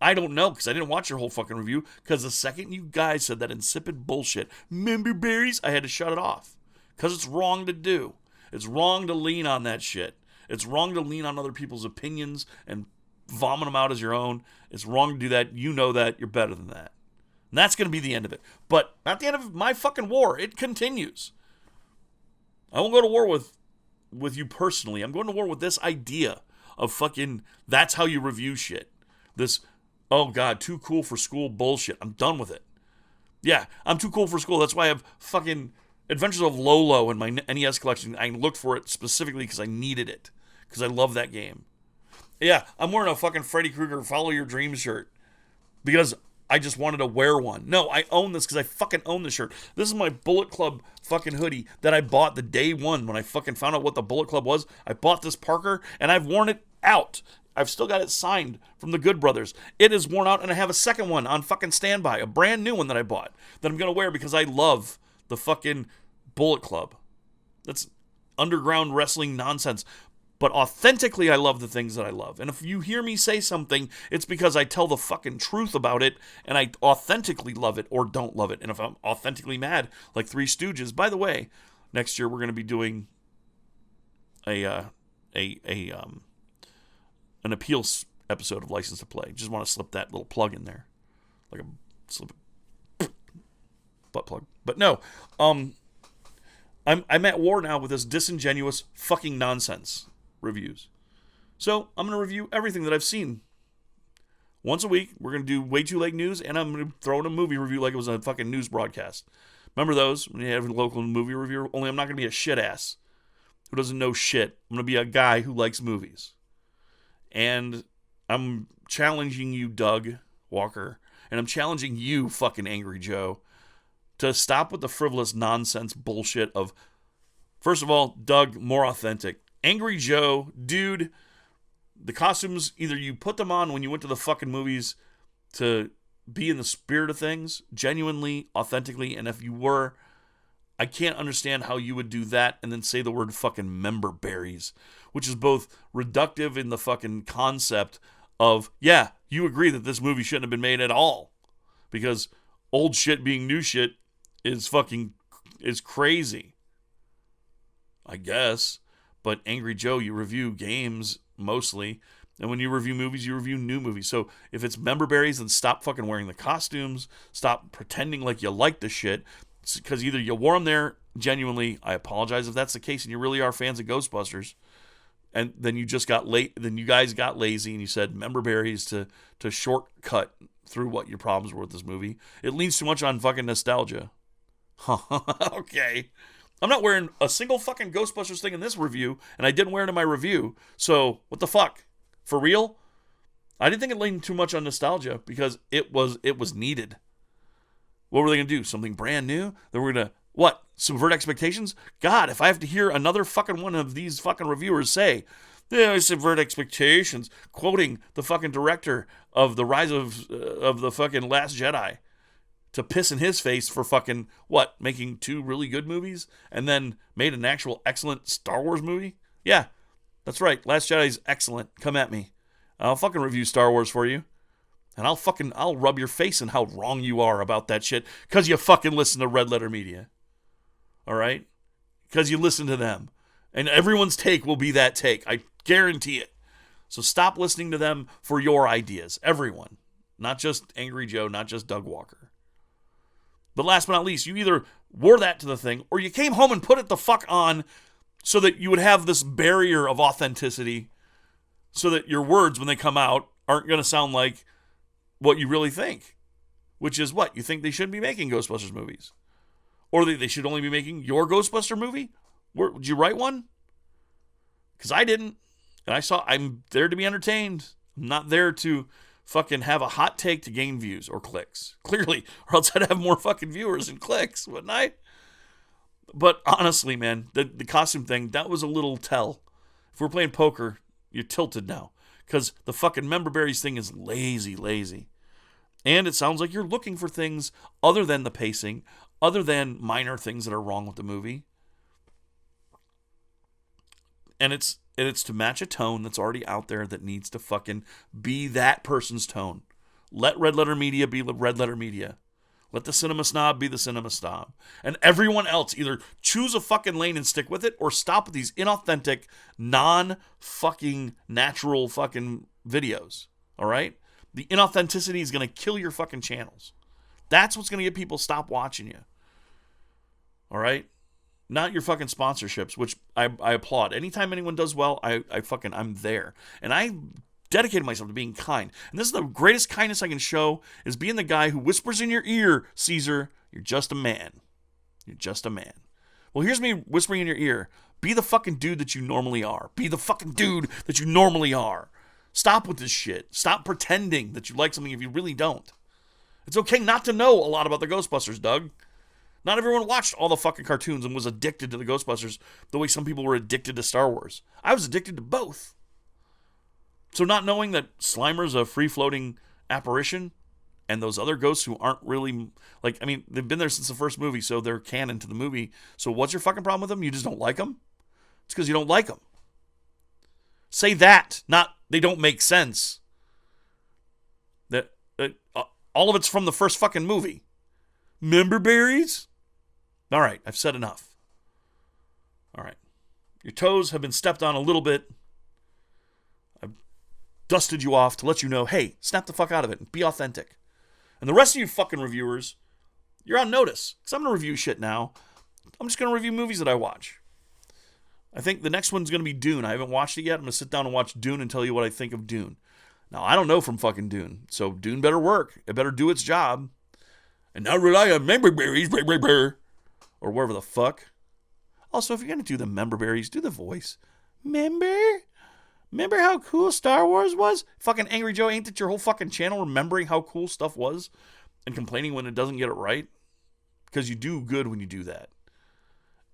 I don't know, because I didn't watch your whole fucking review, because the second you guys said that insipid bullshit, member berries, I had to shut it off. Because it's wrong to do. It's wrong to lean on that shit. It's wrong to lean on other people's opinions and vomit them out as your own. It's wrong to do that. You know that. You're better than that. And that's going to be the end of it. But not the end of my fucking war. It continues. I won't go to war with you personally. I'm going to war with this idea of fucking, that's how you review shit. This, oh god, too cool for school bullshit. I'm done with it. Yeah, I'm too cool for school. That's why I have fucking Adventures of Lolo in my NES collection. I looked for it specifically because I needed it. Because I love that game. Yeah, I'm wearing a fucking Freddy Krueger Follow Your Dreams shirt. Because I just wanted to wear one. No, I own this because I fucking own this shirt. This is my Bullet Club fucking hoodie that I bought the day one when I fucking found out what the Bullet Club was. I bought this Parker and I've worn it out. I've still got it signed from the Good Brothers. It is worn out and I have a second one on fucking standby. A brand new one that I bought that I'm going to wear because I love the fucking Bullet Club. That's underground wrestling nonsense. But authentically, I love the things that I love. And if you hear me say something, it's because I tell the fucking truth about it, and I authentically love it or don't love it. And if I'm authentically mad, like Three Stooges, by the way, next year we're going to be doing an appeals episode of License to Play. Just want to slip that little plug in there, like a slip butt plug. But no, I'm at war now with this disingenuous fucking nonsense reviews. So I'm gonna review everything that I've seen. Once a week, we're gonna do Way Too Late News, and I'm gonna throw in a movie review like it was a fucking news broadcast. Remember those when you have a local movie review? Only I'm not gonna be a shit ass who doesn't know shit. I'm gonna be a guy who likes movies, and I'm challenging you, Doug Walker, and I'm challenging you, fucking Angry Joe, to stop with the frivolous nonsense bullshit of, first of all, Doug, more authentic. Angry Joe, dude, the costumes, either you put them on when you went to the fucking movies to be in the spirit of things, genuinely, authentically, and if you were, I can't understand how you would do that and then say the word fucking member berries, which is both reductive in the fucking concept of, yeah, you agree that this movie shouldn't have been made at all because old shit being new shit is crazy, I guess. But Angry Joe, you review games mostly, and when you review movies, you review new movies. So if it's member berries, then stop fucking wearing the costumes, stop pretending like you like the shit, because either you wore them there genuinely, I apologize if that's the case, and you really are fans of Ghostbusters, and then you just got late, then you guys got lazy and you said member berries to shortcut through what your problems were with this movie. It leans too much on fucking nostalgia. Okay. I'm not wearing a single fucking Ghostbusters thing in this review, and I didn't wear it in my review. So, what the fuck? For real? I didn't think it leaned too much on nostalgia because it was needed. What were they going to do? Something brand new? They were going to, what? Subvert expectations? God, if I have to hear another fucking one of these fucking reviewers say, yeah, subvert expectations, quoting the fucking director of The Rise of the fucking Last Jedi, to piss in his face for fucking, what, making 2 really good movies and then made an actual excellent Star Wars movie? Yeah, that's right. Last Jedi's excellent. Come at me. I'll fucking review Star Wars for you. And I'll rub your face in how wrong you are about that shit because you fucking listen to Red Letter Media. All right? Because you listen to them. And everyone's take will be that take. I guarantee it. So stop listening to them for your ideas. Everyone. Not just Angry Joe, not just Doug Walker. But last but not least, you either wore that to the thing or you came home and put it the fuck on so that you would have this barrier of authenticity so that your words, when they come out, aren't going to sound like what you really think. Which is what? You think they shouldn't be making Ghostbusters movies? Or they should only be making your Ghostbuster movie? Did you write one? Because I didn't. And I'm there to be entertained. I'm not there to fucking have a hot take to gain views or clicks. Clearly. Or else I'd have more fucking viewers and clicks, wouldn't I? But honestly, man, the costume thing, that was a little tell. If we're playing poker, you're tilted now. Because the fucking member berries thing is lazy. And it sounds like you're looking for things other than the pacing, other than minor things that are wrong with the movie. And it's to match a tone that's already out there that needs to fucking be that person's tone. Let Red Letter Media be Red Letter Media. Let the cinema snob be the cinema snob. And everyone else either choose a fucking lane and stick with it or stop with these inauthentic, non-fucking natural fucking videos. All right? The inauthenticity is going to kill your fucking channels. That's what's going to get people stop watching you. All right? Not your fucking sponsorships, which I applaud. Anytime anyone does well, I'm there. And I dedicated myself to being kind. And this is the greatest kindness I can show, is being the guy who whispers in your ear, Caesar, you're just a man. You're just a man. Well, here's me whispering in your ear. Be the fucking dude that you normally are. Be the fucking dude that you normally are. Stop with this shit. Stop pretending that you like something if you really don't. It's okay not to know a lot about the Ghostbusters, Doug. Not everyone watched all the fucking cartoons and was addicted to the Ghostbusters the way some people were addicted to Star Wars. I was addicted to both. So not knowing that Slimer's a free-floating apparition and those other ghosts who aren't really, they've been there since the first movie, so they're canon to the movie. So what's your fucking problem with them? You just don't like them? It's because you don't like them. Say that, not they don't make sense. That all of it's from the first fucking movie. Member berries? All right, I've said enough. All right. Your toes have been stepped on a little bit. I've dusted you off to let you know, hey, snap the fuck out of it and be authentic. And the rest of you fucking reviewers, you're on notice. Because I'm going to review shit now. I'm just going to review movies that I watch. I think the next one's going to be Dune. I haven't watched it yet. I'm going to sit down and watch Dune and tell you what I think of Dune. Now, I don't know from fucking Dune. So Dune better work. It better do its job. And not rely on member berries, or whatever the fuck. Also, if you're going to do the member berries, do the voice. Remember how cool Star Wars was? Fucking Angry Joe, ain't that your whole fucking channel remembering how cool stuff was and complaining when it doesn't get it right? Because you do good when you do that.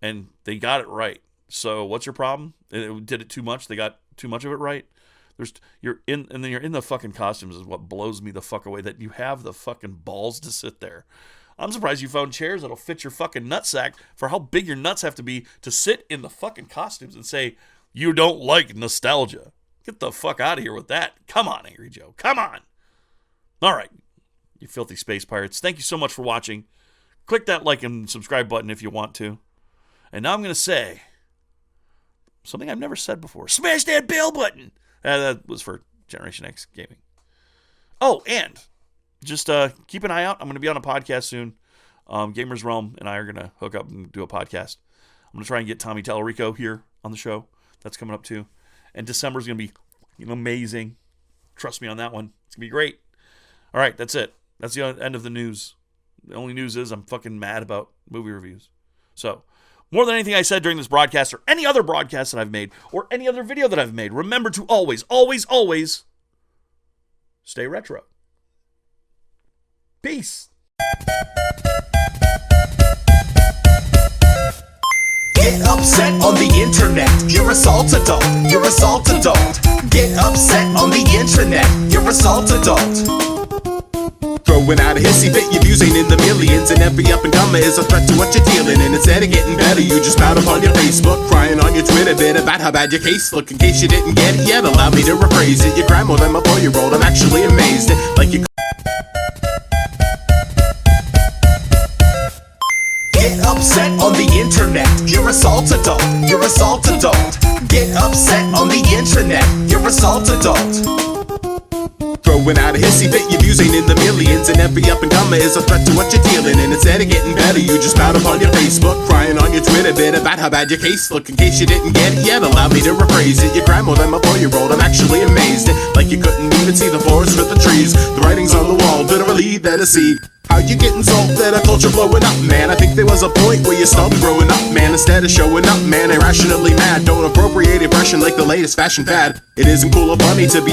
And they got it right. So what's your problem? It did it too much? They got too much of it right? You're in the fucking costumes is what blows me the fuck away, that you have the fucking balls to sit there. I'm surprised you found chairs that'll fit your fucking nutsack for how big your nuts have to be to sit in the fucking costumes and say, you don't like nostalgia. Get the fuck out of here with that. Come on, Angry Joe. Come on. All right, you filthy space pirates. Thank you so much for watching. Click that like and subscribe button if you want to. And now I'm going to say something I've never said before. Smash that bell button. That was for Generation X gaming. Oh, and just keep an eye out. I'm going to be on a podcast soon. Gamers Realm and I are going to hook up and do a podcast. I'm going to try and get Tommy Tallarico here on the show. That's coming up too. And December is going to be amazing. Trust me on that one. It's going to be great. All right, that's it. That's the end of the news. The only news is I'm fucking mad about movie reviews. So, more than anything I said during this broadcast or any other broadcast that I've made or any other video that I've made, remember to always, always, always stay retro. Peace. Get upset on the internet. You're a salt adult. You're a salt adult. Get upset on the internet. You're a salt adult. Throwing out a hissy fit, your views ain't in the millions, and every up and comer is a threat to what you're dealing. And instead of getting better, you just spout up on your Facebook, crying on your Twitter bit about how bad your case look. In case you didn't get it yet, allow me to rephrase it. You're cry more than my 4-year-old. I'm actually amazed at like you. Get upset on the internet. You're a salt adult. You're a salt adult. Get upset on the internet. You're a salt adult. Throwing out a hissy fit, your views ain't in the millions, and every up and comer is a threat to what you're dealing. And instead of getting better, you just spout up on your Facebook, crying on your Twitter bit about how bad your case look. In case you didn't get it yet, allow me to rephrase it. You cry more than my 4-year-old. I'm actually amazed at like you couldn't even see the forest for the trees. The writing's on the wall, better believe than a seed. How you getting salted at a culture blowing up, man? I think there was a point where you stopped growing up, man. Instead of showing up, man, irrationally mad. Don't appropriate impression like the latest fashion fad. It isn't cool or funny to be